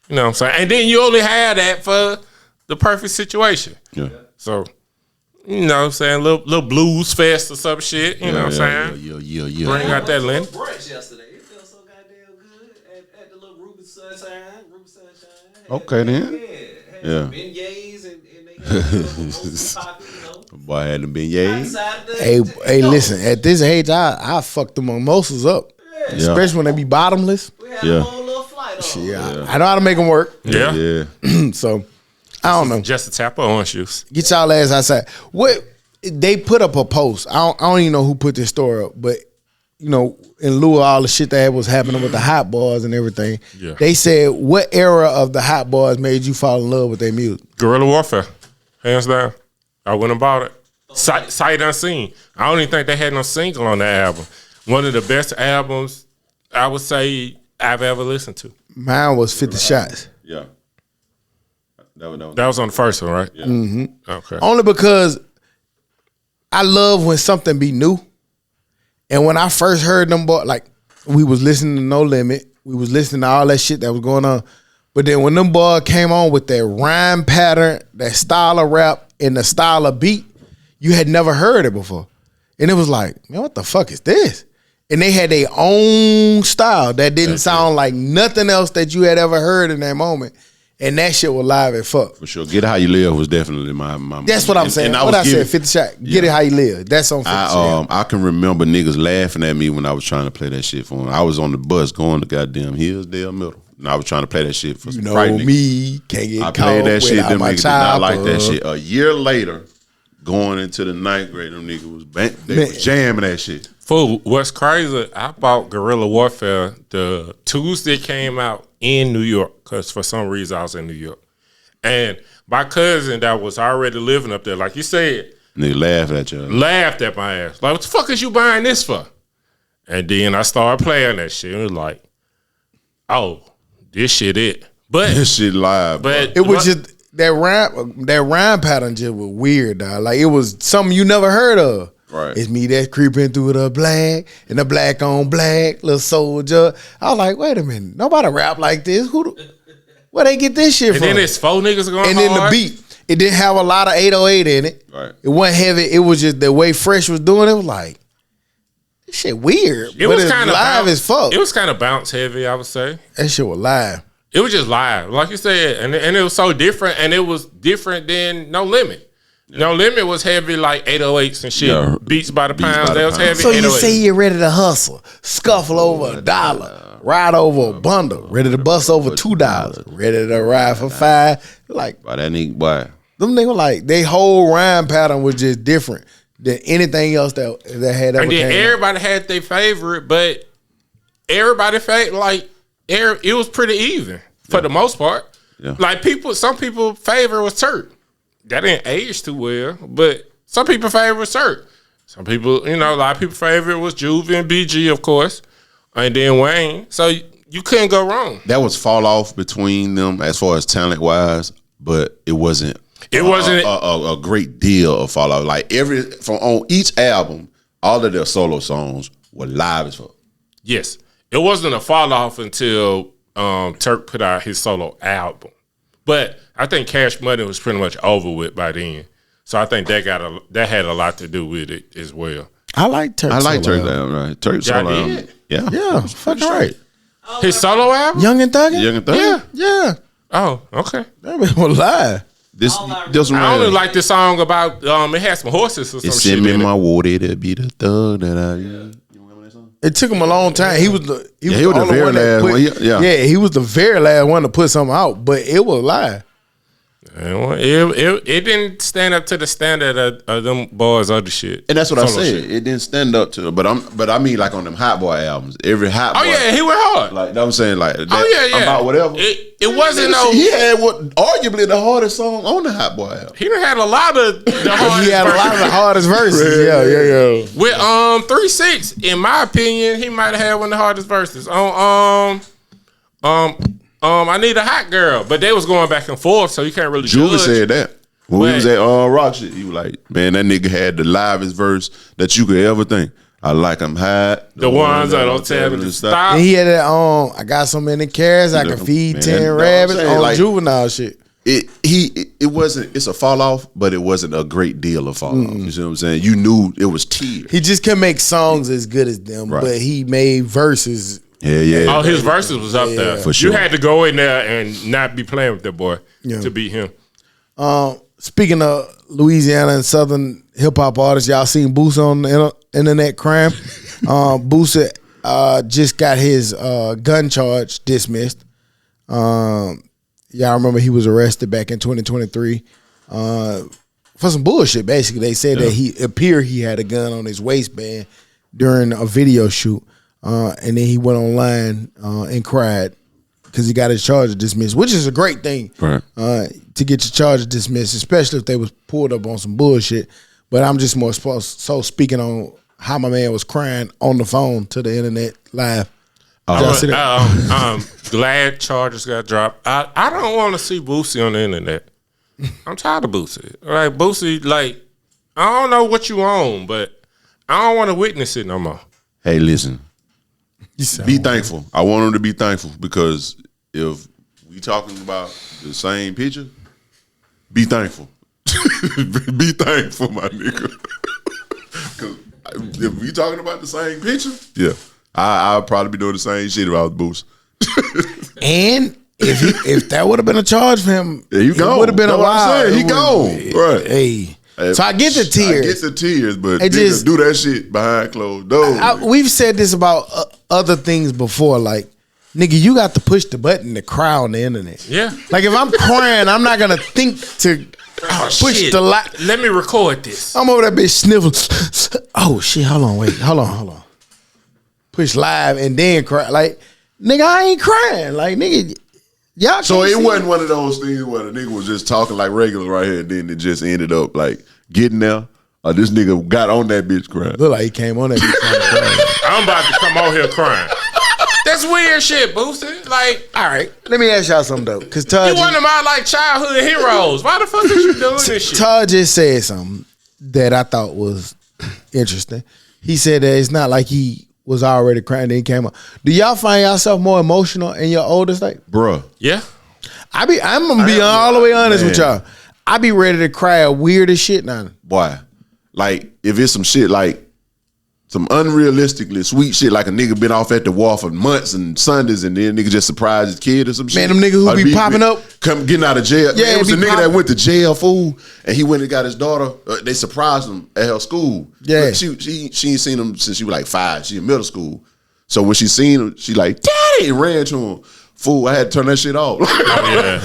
You know what I'm saying? And then you only have that for the perfect situation. Yeah. So, you know what I'm saying? Little blues fest or some shit. You know what I'm saying? Yeah. Bring out that linen. Brunch yesterday. It felt so goddamn good at the little Ruby Sunshine. Okay then. Yeah. Beignets and they had Boy had them beignets. Hey, listen. At this age, I fuck the mimosas up, especially when they be bottomless. We had a whole little flight on. Yeah, I know how to make them work. Yeah. So I don't know. Just a tap of orange juice. Get y'all ass outside. What they put up a post. I don't even know who put this story up, but in lieu of all the shit that was happening with the hot boys and everything, they said, what era of the hot boys made you fall in love with their music? Guerrilla Warfare, hands down. I went and bought it. Sight unseen. I don't even think they had no single on the album. One of the best albums I would say I've ever listened to. Mine was 50 Shots. Yeah. That was on the first one, right? Yeah. Mm-hmm. Okay. Only because I love when something be new. And when I first heard them, like, we was listening to No Limit. We was listening to all that shit that was going on. But then when them boys came on with that rhyme pattern, that style of rap, and the style of beat, you had never heard it before. And it was like, man, what the fuck is this? And they had their own style that didn't sound like nothing else that you had ever heard in that moment. And that shit was live as fuck. For sure. Get It How You Live was definitely my That's what I'm saying. What I said, 50 Shot. Get It How You Live. That's on 50 Shot. I can remember niggas laughing at me when I was trying to play that shit for them. I was on the bus going to goddamn Hillsdale Middle. And I was trying to play that shit for some fright me, can't get I caught played that shit. Them my niggas did not like that shit. A year later, going into the 9th grade, them niggas was jamming that shit. Fool, what's crazy, I bought Guerrilla Warfare the Tuesday came out in New York because for some reason I was in New York. And my cousin that was already living up there, like you said, Nigga laughed at you. Laughed at my ass. Like, what the fuck is you buying this for? And then I started playing that shit. It was like, oh, this shit it. But this shit live. But it was just that rhyme pattern just was weird, dog. Like it was something you never heard of. Right. It's me that's creeping through the black and the black on black little soldier. I was like, wait a minute, nobody rap like this. Where they get this shit from? And then it's 4 niggas going and hard. then the beat, it didn't have a lot of 808 in it. Right. It wasn't heavy. It was just the way Fresh was doing it was like, this shit weird. It was kind of live as fuck. It was kind of bounce heavy, I would say. That shit was live. It was just live, like you said, and it was so different, and it was different than No Limit. No Limit was heavy like 808s and shit. Yeah. Beats by the pound. That was heavy. So you 808s. say you're ready to hustle, scuffle over $1, ride over a bundle, ready to bust over $2, ready to ride for $5. Like, By that nigga, boy. them niggas like they whole rhyme pattern was just different than anything else that had ever And then came out. everybody had their favorite, but everybody it was pretty even for the most part. Yeah. Like some people favorite was Turk. That didn't age too well, but some people favorite was Turk. Some people, a lot of people favorite was Juve and BG, of course, and then Wayne. So you couldn't go wrong. That was fall off between them as far as talent wise, but it wasn't It wasn't a great deal of fallout. Like on each album, all of their solo songs were live as fuck. Yes, it wasn't a fall off until Turk put out his solo album. But I think Cash Money was pretty much over with by then. So I think that had a lot to do with it as well. I like Turk. I like solo Turk's album, right? Turk's Y'all solo album. did? Yeah. Yeah, fucking right. His solo album? Young and Thuggin'? Young and Thuggin'? Yeah. Oh, okay. That man was live. This one I only like this song about it had some horses or some It's shit in me in it. my water to be the thug that I am. You remember that song? It took him a long time. He was the he was the only very one that last one. Yeah. he was the very last one to put something out, but it was live. It didn't stand up to the standard of them boys' other shit. And that's what I Solo said. shit. It didn't stand up to it. But I mean like on them Hot Boy albums. Every Hot Boy. Oh yeah, he went hard. Like I'm saying like that, yeah. about whatever. It wasn't no. He had arguably the hardest song on the Hot Boy album. He done had a lot of the hardest. He had a lot of the hardest verses. Yeah. With 3-6, in my opinion, he might have had one of the hardest verses. I Need a Hot Girl, but they was going back and forth, so you can't really Julie judge. said that. When we was at Rock shit, he was like, man, that nigga had the livest verse that you could ever think. I like them hot. The ones that don't tell me to stop. And he had that I got so many carrots, I can feed Man, 10 no, I'm rabbits saying, on like, juvenile shit. It wasn't. It's a fall off, but it wasn't a great deal of fall off. You see what I'm saying? You knew it was tears. He just couldn't make songs as good as them, Right. but he made verses. Yeah. Oh, his verses was up there. For sure. You had to go in there and not be playing with that boy to beat him. Speaking of Louisiana and Southern hip hop artists, y'all seen Boosie on the internet crime? Boosie just got his gun charge dismissed. Y'all remember he was arrested back in 2023 for some bullshit. Basically, they said that he had a gun on his waistband during a video shoot, and then he went online and cried because he got his charges dismissed, which is a great thing, Right. to get your charges dismissed, especially if they was pulled up on some bullshit. But I'm just more so speaking on how my man was crying on the phone to the internet live. Y'all see that? I'm glad charges got dropped. I don't want to see Boosie on the internet. I'm tired of Boosie. Like Boosie, like I don't know what you own, but I don't want to witness it no more. Hey, listen. You sound Be thankful. I want him to be thankful because if we talking about the same picture, be thankful. Be thankful, my nigga. Because if we talking about the same picture, yeah, I'll probably be doing the same shit if I was Boost. And if that would have been a charge for him, Yeah, you gone. would have been a That's what I'm while. saying. He gone. Right. Hey. So I get the tears. I get the tears, but It nigga, just- do that shit behind closed doors. We've said this about other things before, like, nigga, you got to push the button to cry on the internet. Yeah. Like, if I'm crying, I'm not going to think to push Shit. the light. Let me record this. I'm over that bitch sniffling. Oh, shit, hold on. Push live and then cry. Like, nigga, I ain't crying. Like, nigga, y'all So can't it see wasn't one of those things where the nigga was just talking like regular right here, and then it just ended up like getting there. Or this nigga got on that bitch crying. Look like he came on that bitch trying to cry. I'm about to come on here crying. That's weird shit, Boosie. Like, All right, let me ask y'all something, though. Because you Todd, one of my like childhood heroes. Why the fuck is you doing this shit? Todd just said something that I thought was interesting. He said that it's not like he was already crying, then he came up. Do y'all find yourself more emotional in your older state? Bruh. Yeah. I'm gonna be all the way honest with Man. y'all. I be ready to cry at weird as shit now. Boy. Like, if it's some shit like some unrealistically sweet shit, like a nigga been off at the wall for months and Sundays, and then nigga just surprised his kid or some shit. Man, them niggas who Or be popping up. come getting out of jail. Yeah, Man, it was be a nigga popping- that went to jail, fool, and he went and got his daughter. They surprised him at her school. Yeah. But she ain't seen him since she was like 5. She in middle school. So when she seen him, she like, Daddy, and ran to him. Fool, I had to turn that shit off. Yeah.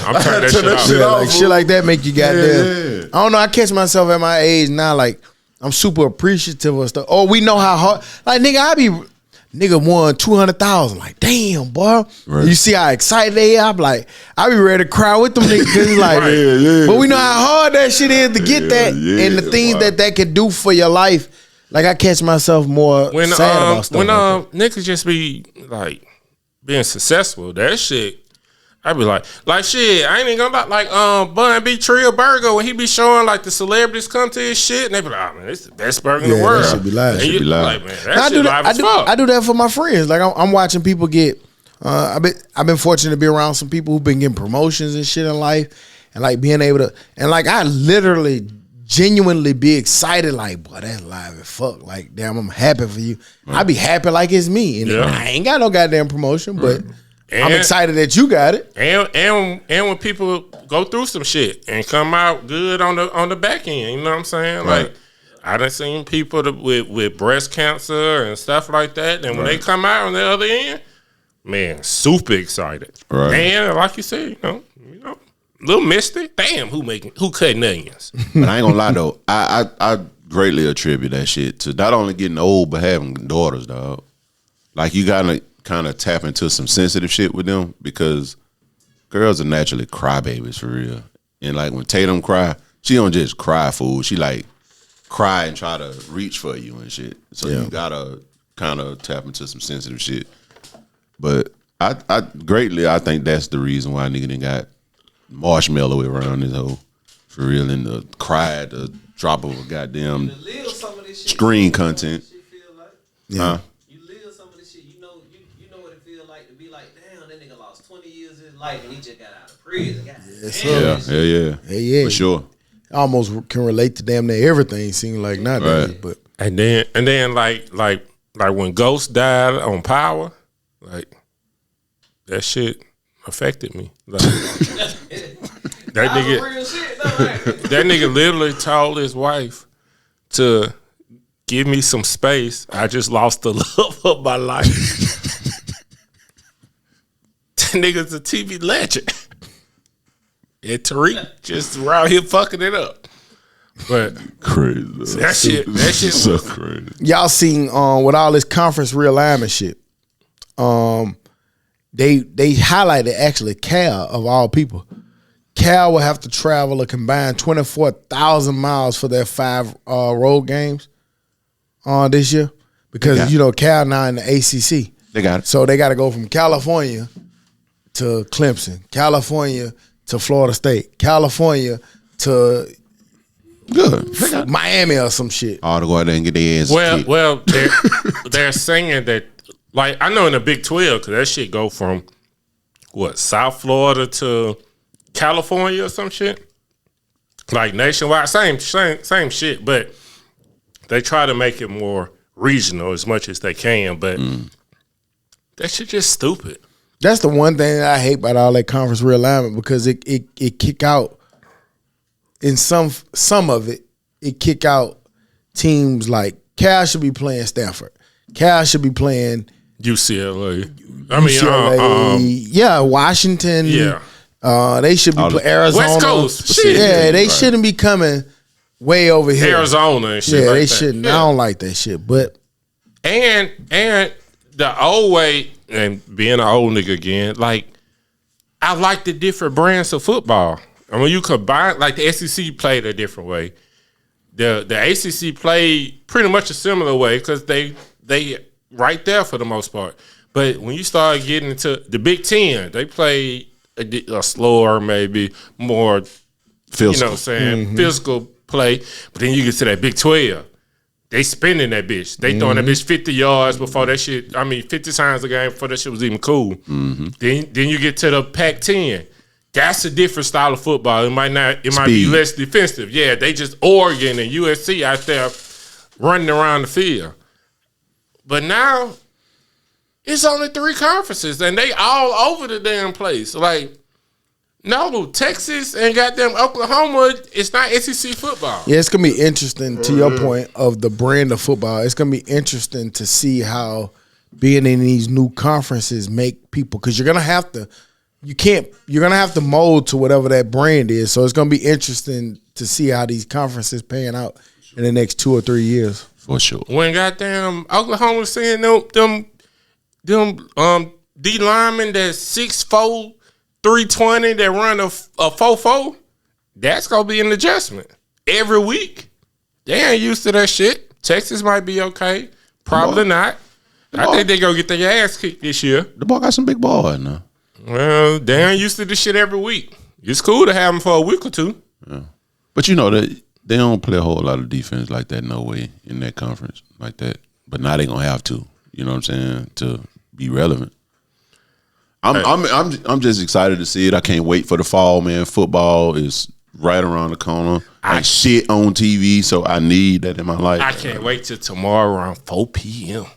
I'm I had turning that to turn shit that off. shit Yeah, off, like fool. shit like that make you goddamn. Yeah. I don't know. I catch myself at my age now, like I'm super appreciative of stuff. Oh, we know how hard. Like nigga won 200,000. Like damn, boy. Right. You see how excited they are? I'm like, I be ready to cry with them niggas. 'Cause it's like, Yeah, but we know how hard that shit is to get that, yeah, and the things boy. that can do for your life. Like I catch myself more When sad about stuff. when like that. niggas just be like being successful, that shit. I be like shit. I ain't even gonna like Bun B Trio Burger when he be showing like the celebrities come to his shit and they be like, oh man, it's the best burger in the world. That should be live. And you be live. like, man, that shit live as fuck. I do that for my friends. Like I'm watching people get. I've been fortunate to be around some people who've been getting promotions and shit in life, and like being able to, and like I literally genuinely be excited. Like, boy, that's live as fuck. Like, damn, I'm happy for you. I be happy like it's me, and I ain't got no goddamn promotion, but. I'm excited that you got it. And when people go through some shit and come out good on the back end, you know what I'm saying? Right. Like I done seen people with breast cancer and stuff like that, and when they come out on the other end, man, super excited. Right. And like you said, you know, little misty. Damn, who cutting onions? But I ain't gonna lie though, I greatly attribute that shit to not only getting old but having daughters, dog. Like you gotta kind of tap into some sensitive shit with them because girls are naturally crybabies for real. And like when Tatum cry, she don't just cry, fool. She like cry and try to reach for you and shit. So you gotta kind of tap into some sensitive shit. But I think that's the reason why nigga done got marshmallow around this hoe for real, and the cry at the drop of a goddamn screen content. Yeah. And he just got out of prison. Yeah. For sure. Almost can relate to damn near everything. Seems like nowadays, Right. but And then like when Ghost died on Power, like that shit affected me. Like, that nigga literally told his wife to give me some space. I just lost the love of my life. That nigga's a TV legend. And Tariq just around here fucking it up. But crazy. That shit so was crazy. y'all seen with all this conference realignment shit, they highlighted actually Cal of all people. Cal will have to travel a combined 24,000 miles for their 5 road games this year because you know Cal now in the ACC. They got it. So they got to go from California to Clemson, California to Florida State, California to Good. Miami or some shit. All to go out there and get their ass kicked. well, they're saying that, like, I know in the Big 12, because that shit go from, South Florida to California or some shit? Like, nationwide, same shit, but they try to make it more regional as much as they can, but that shit just stupid. That's the one thing that I hate about all that conference realignment because it kick out in some of it kick out teams like Cal should be playing Stanford. Cal should be playing UCLA. UCLA, Washington. Yeah. They should be playing Arizona. West Coast. Shit. Yeah, they shouldn't be coming way over here. Arizona and shit. Yeah, like they that. shouldn't. Yeah. I don't like that shit. But And the old way, and being an old nigga again, like, I like the different brands of football. And when you combine, like the SEC played a different way. The ACC played pretty much a similar way because they right there for the most part. But when you start getting into the Big Ten, they play a slower, maybe more, Physical. you know what I'm saying, physical play. But then you get to that Big 12. They spinning that bitch. They throwing that bitch 50 yards before that shit. 50 times a game before that shit was even cool. Then you get to the Pac-10. That's a different style of football. It might be less defensive. Yeah, they just Oregon and USC out there running around the field. But now it's only 3 conferences and they all over the damn place. Like, no, Texas and goddamn Oklahoma, it's not SEC football. yeah, it's gonna be interesting to your point of the brand of football. It's gonna be interesting to see how being in these new conferences make people, because you're gonna have to mold to whatever that brand is. So it's gonna be interesting to see how these conferences pan out in the next 2 or 3 years. For sure. When goddamn Oklahoma seeing them D linemen that's 6'4", 320 that run a 4.4, that's gonna be an adjustment every week. They ain't used to that shit. Texas might be okay, probably not. I think they gonna get their ass kicked this year. The ball got some big boys now. Well, Dan used to do shit every week. It's cool to have him for a week or two. Yeah. But you know that they don't play a whole lot of defense like that, no way, in that conference like that. But now they gonna have to. You know what I'm saying? To be relevant. I'm just excited to see it. I can't wait for the fall, man. Football is right around the corner. I shit on TV, so I need that in my life. I can't wait till tomorrow around 4 p.m.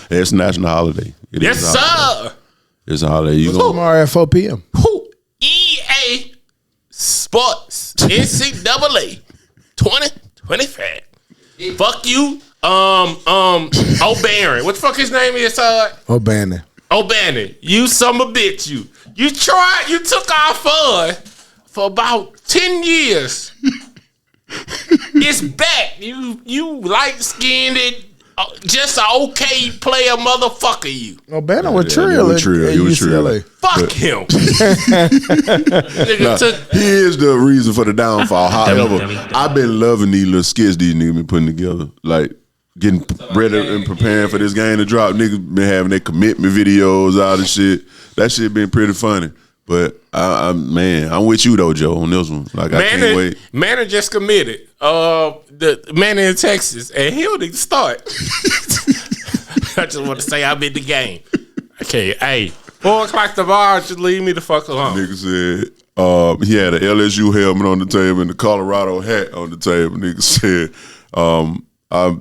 It's a national holiday. It Yes, is a holiday. sir. It's a holiday. You gonna Tomorrow at 4 p.m. Who? EA Sports NCAA 2025. Fuck you. O'Barron. What the fuck his name is, O'Bannon. O'Bannon. You son of a bitch, you. You took our fun for about 10 years. It's back. You light-skinned it. Just an okay player motherfucker, you. O'Bannon was Trill he at was Trill. He was UCLA. Fuck him. Nah, he is the reason for the downfall. However, I've been loving these little skits these niggas been putting together. Like, getting ready and preparing for this game to drop. Niggas been having their commitment videos out and shit. That shit been pretty funny. But I'm with you though, Joe, on this one. Like, I can't wait. Manor just committed. The man in Texas, and he'll need to start. I just want to say I'm in the game. Okay, hey, 4 o'clock tomorrow, just leave me the fuck alone. Nigga said he had an LSU helmet on the table and the Colorado hat on the table. Nigga said I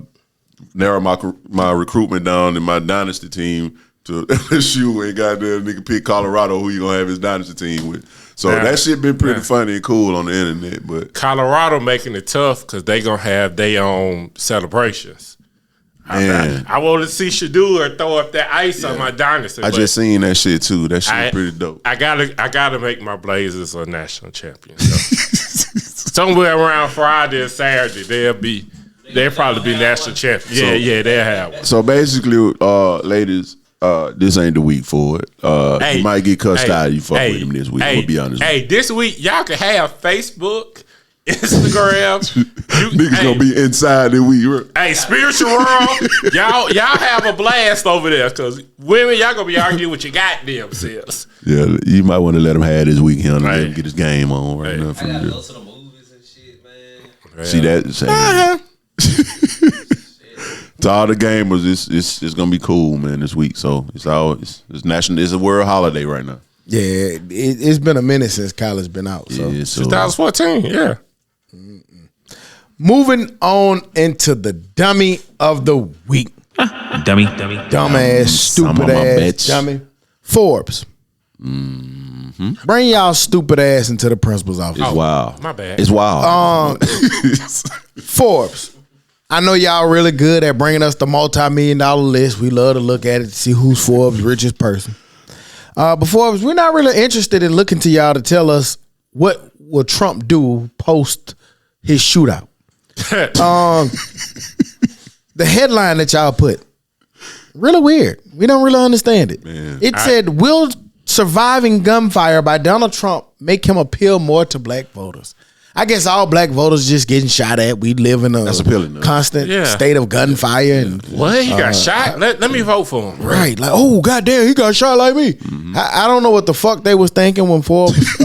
narrowed my recruitment down in my dynasty team to LSU and goddamn nigga pick Colorado, who you gonna have his dynasty team with. So that shit been pretty funny and cool on the internet. But Colorado making it tough because they gonna have their own celebrations. I want to see Shadeur throw up that ice on my dynasty. I just seen that shit too. That shit pretty dope. I gotta make my Blazers a national champion. So. Somewhere around Friday or Saturday, they'll probably be national champions. Yeah, they'll have one. So basically, ladies, this ain't the week for it. You might get cussed out. You fuck with him this week. We'll be honest. Hey, this week y'all can have Facebook, Instagram. Niggas gonna be inside the week. Hey, spiritual world, y'all have a blast over there because women, y'all gonna be arguing with your goddamn selves. Yeah, you might want to let him have this weekend and let him get his game on right now. I gotta go to the movies and shit, man. See that? To all the gamers, it's gonna be cool, man. This week, so it's national. It's a world holiday right now. Yeah, it's been a minute since college been out. So. Yeah, so 2014, yeah. Moving on into the dummy of the week. Dumbass, stupid ass bitch. dummy. Forbes. Bring y'all stupid ass into the principal's office. It's wild. My bad. It's wild. Forbes. I know y'all really good at bringing us the multi-million-dollar list. We love to look at it to see who's Forbes' richest person. But Forbes, we're not really interested in looking to y'all to tell us what will Trump do post his shootout. The headline that y'all put, really weird. We don't really understand it. Man. It said, will surviving gunfire by Donald Trump make him appeal more to black voters? I guess all black voters just getting shot at. We live in a constant state of gunfire. And what? He got shot? Let me vote for him. Right. Like, oh, goddamn, he got shot like me. Mm-hmm. I don't know what the fuck they was thinking when Forbes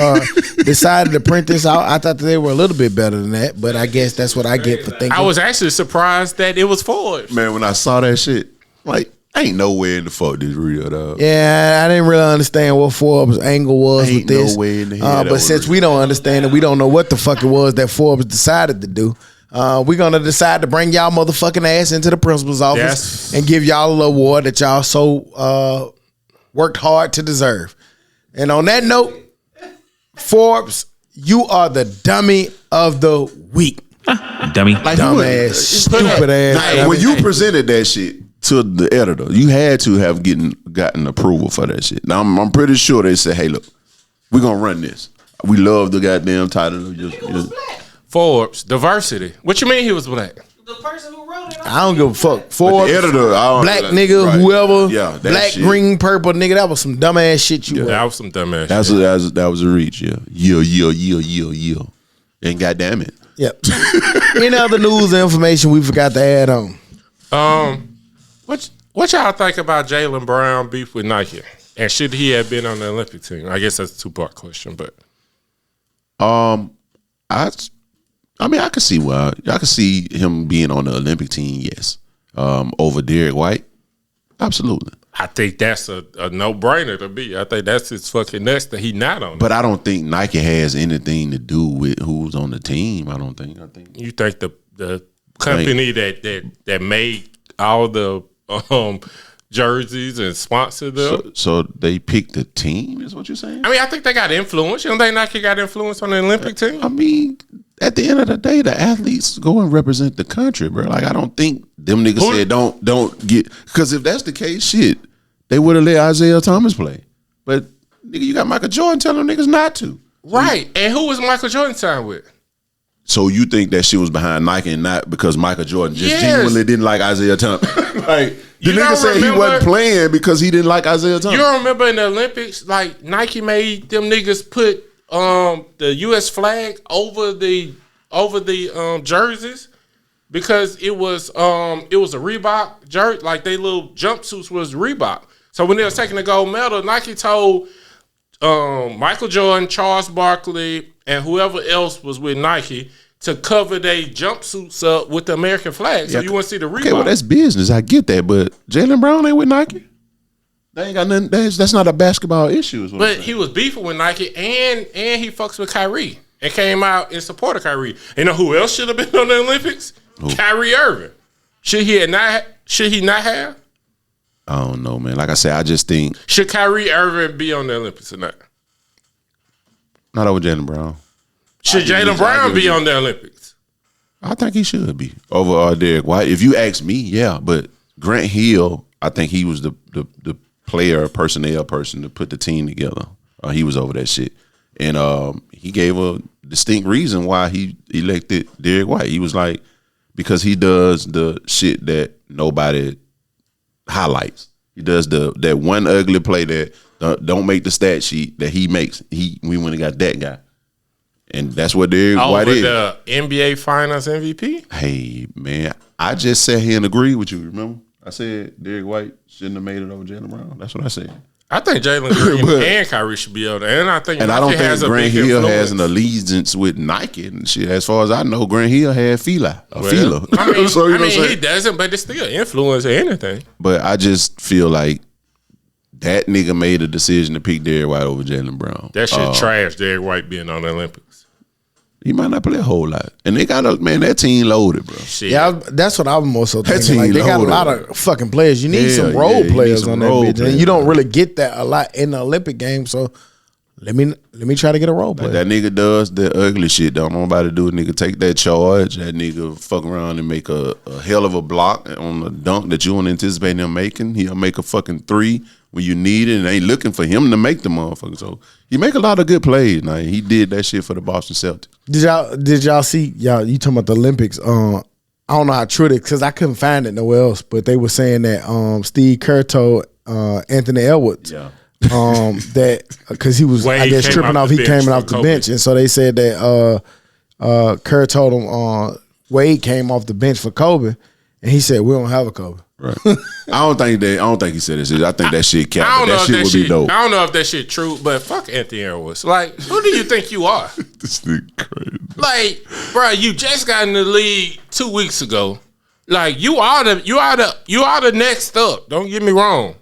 decided to print this out. I thought that they were a little bit better than that, but I guess that's what I get for thinking. I was actually surprised that it was Forbes. Man, when I saw that shit, like, ain't no way in the fuck this real, dog. Yeah, I didn't really understand what Forbes' angle was with this. No way in the hell but since we don't understand it, we don't know what the fuck it was that Forbes decided to do. We're gonna decide to bring y'all motherfucking ass into the principal's office and give y'all an award that y'all so worked hard to deserve. And on that note, Forbes, you are the dummy of the week. Dummy. Like, dumbass, stupid ass. Nah, when you presented that shit to the editor, you had to have gotten approval for that shit. Now I'm pretty sure they said, "Hey, look, we're gonna run this. We love the goddamn title of just Forbes diversity." What you mean he was black? The person who wrote it. I don't give a fuck. Forbes, the editor, black nigga, whoever, that black, shit. green, purple nigga. That was some dumbass shit you. That was some dumbass. That was a reach. Yeah. And goddamn it. Yep. Any other news and information we forgot to add on? What y'all think about Jaylen Brown beef with Nike? And should he have been on the Olympic team? I guess that's a 2-part question, but I mean, I could see why. I could see him being on the Olympic team. Yes, over Derek White, absolutely. I think that's a no-brainer to me. I think that's his fucking nuts that he not on it. But I don't think Nike has anything to do with who's on the team. I think You think the company that made all the jerseys and sponsored them? So they picked the team, is what you're saying? I mean, I think they got influence. You don't think Nike got influence on the Olympic team? I mean, at the end of the day, the athletes go and represent the country, bro. Like, I don't think them niggas said don't get, because if that's the case, shit, they would have let Isaiah Thomas play. But nigga, you got Michael Jordan telling them niggas not to. Right. And who was Michael Jordan signed with? So you think that shit was behind Nike and not because Michael Jordan just genuinely didn't like Isaiah Thomas? Like, the nigga said he wasn't playing because he didn't like Isaiah Thomas. You don't remember in the Olympics, like Nike made them niggas put the U.S. flag over the jerseys because it was a Reebok jersey, like they little jumpsuits was Reebok. So when they was taking the gold medal, Nike told Michael Jordan, Charles Barkley, and whoever else was with Nike to cover their jumpsuits up with the American flag, so you wouldn't see the Reebok. Okay, well that's business. I get that, but Jaylen Brown ain't with Nike. They ain't got nothing. That's not a basketball issue. But he was beefing with Nike, and he fucks with Kyrie, and came out in support of Kyrie. You know who else should have been on the Olympics? Who? Kyrie Irving. Should he not have? I don't know, man. Like I said, I just think should Kyrie Irving be on the Olympics or not? Not over Jaylen Brown. Should Jaylen Brown be on the Olympics? I think he should be over Derek White. If you ask me, yeah. But Grant Hill, I think he was the personnel person to put the team together. He was over that shit, and he gave a distinct reason why he elected Derek White. He was like, because he does the shit that nobody highlights. He does that one ugly play that don't make the stat sheet that he makes. We went and got that guy. And that's what Derek White is. The NBA Finals MVP? Hey, man, I just sat here and agreed with you, remember? I said Derek White shouldn't have made it over Jaylen Brown. That's what I said. I think Jalen Green and Kyrie should be over there. And I think I don't think Grant Hill has an allegiance with Nike and shit. As far as I know, Grant Hill had Fila. I mean, so, he doesn't, but it's still influence or anything. But I just feel like that nigga made a decision to pick Derek White over Jaylen Brown. That shit trash, Derek White being on the Olympics. He might not play a whole lot. And they got that team loaded, bro. Shit. Yeah, that's what I'm also thinking. Like, they got a lot of fucking players. You need some role players on that bitch. And you don't really get that a lot in the Olympic game. So let me try to get a role player. That nigga does the ugly shit. Don't nobody do it. Nigga take that charge. That nigga fuck around and make a hell of a block on a dunk that you don't anticipate him making. He'll make a fucking three when you need it, and ain't looking for him to make the motherfucker. So he make a lot of good plays. Now he did that shit for the Boston Celtics. Did y'all see you talking about the Olympics? I don't know how true it is because I couldn't find it nowhere else. But they were saying that Steve Kerr told Anthony Edwards that because he was I guess tripping off, he came off the bench, and so they said that Kerr told him Wade came off the bench for Kobe, and he said we don't have a Kobe. Right. I don't think he said that shit. I think that shit capped. That shit would be dope. I don't know if that shit true, but fuck Anthony Edwards. Like, who do you think you are? This nigga crazy. Like, bro, you just got in the league 2 weeks ago. Like, you are the next up. Don't get me wrong.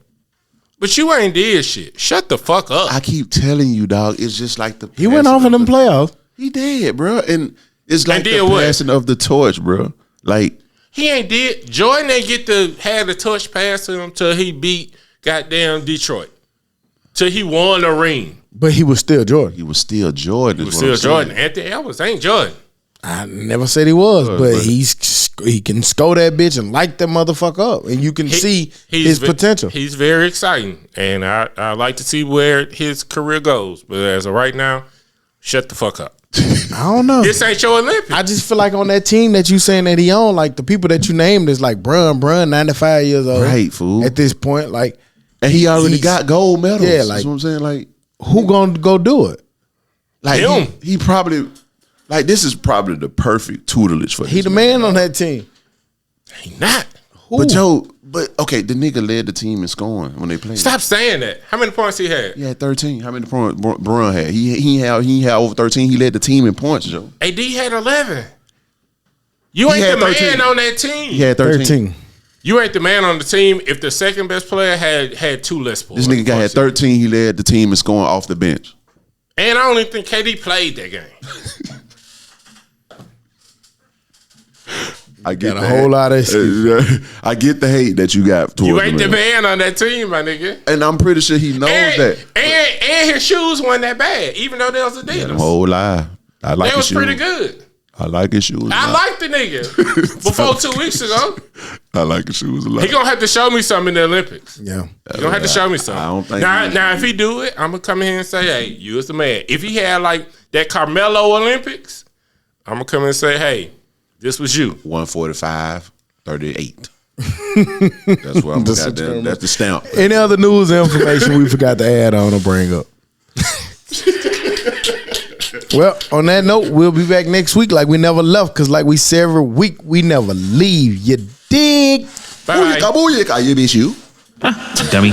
But you ain't did shit. Shut the fuck up. I keep telling you, dog. It's just like he went off in them playoffs. He did, bro, and it's like the passing of the torch, bro. Like. He ain't did. Jordan ain't had the touch pass to him till he beat goddamn Detroit. Till he won the ring. But he was still Jordan. He was still Jordan. Anthony Edwards ain't Jordan. I never said he was, but he can score that bitch and light that motherfucker up, and you can see his potential. He's very exciting, and I like to see where his career goes. But as of right now, shut the fuck up. I don't know. This ain't your Olympics. I just feel like on that team that you saying that he on, like the people that you named is like Brun, 95 years old. Right, fool. At this point, like. And he already got gold medals. Yeah, like. That's what I'm saying. Like. Who gonna go do it? Like him. He probably, like this is probably the perfect tutelage for him. He the man on that team. He not. But Joe, okay, the nigga led the team in scoring when they played. Stop saying that. How many points he had? He had 13. How many points Brun had? He had over 13. He led the team in points, Joe. AD had 11. You ain't the 13. Man on that team. He had 13. You ain't the man on the team if the second best player had 2 less points. This nigga had 13. He led the team in scoring off the bench. And I don't even think KD played that game. I get a whole lot of excuses. I get the hate that you got towards You ain't the man on that team, my nigga. And I'm pretty sure he knows that. And his shoes weren't that bad, even though they was Adidas. Whole lie. I like they was his shoes. pretty good. I like his shoes. I like the nigga. Before 2 weeks ago. I like his shoes a lot. He gonna have to show me something in the Olympics. Yeah. He gonna have to show me something. I don't think now if he do it, I'm gonna come in here and say, hey, you is the man. If he had like that Carmelo Olympics, I'm gonna come in and say, hey, this was you. 145, 38. That's what I'm got there. That's the stamp. Any other news or information we forgot to add on or bring up? Well, on that note, we'll be back next week like we never left, because like we say every week, we never leave. You dig? Bye. Booyaka, booyaka, you miss you. Dummy.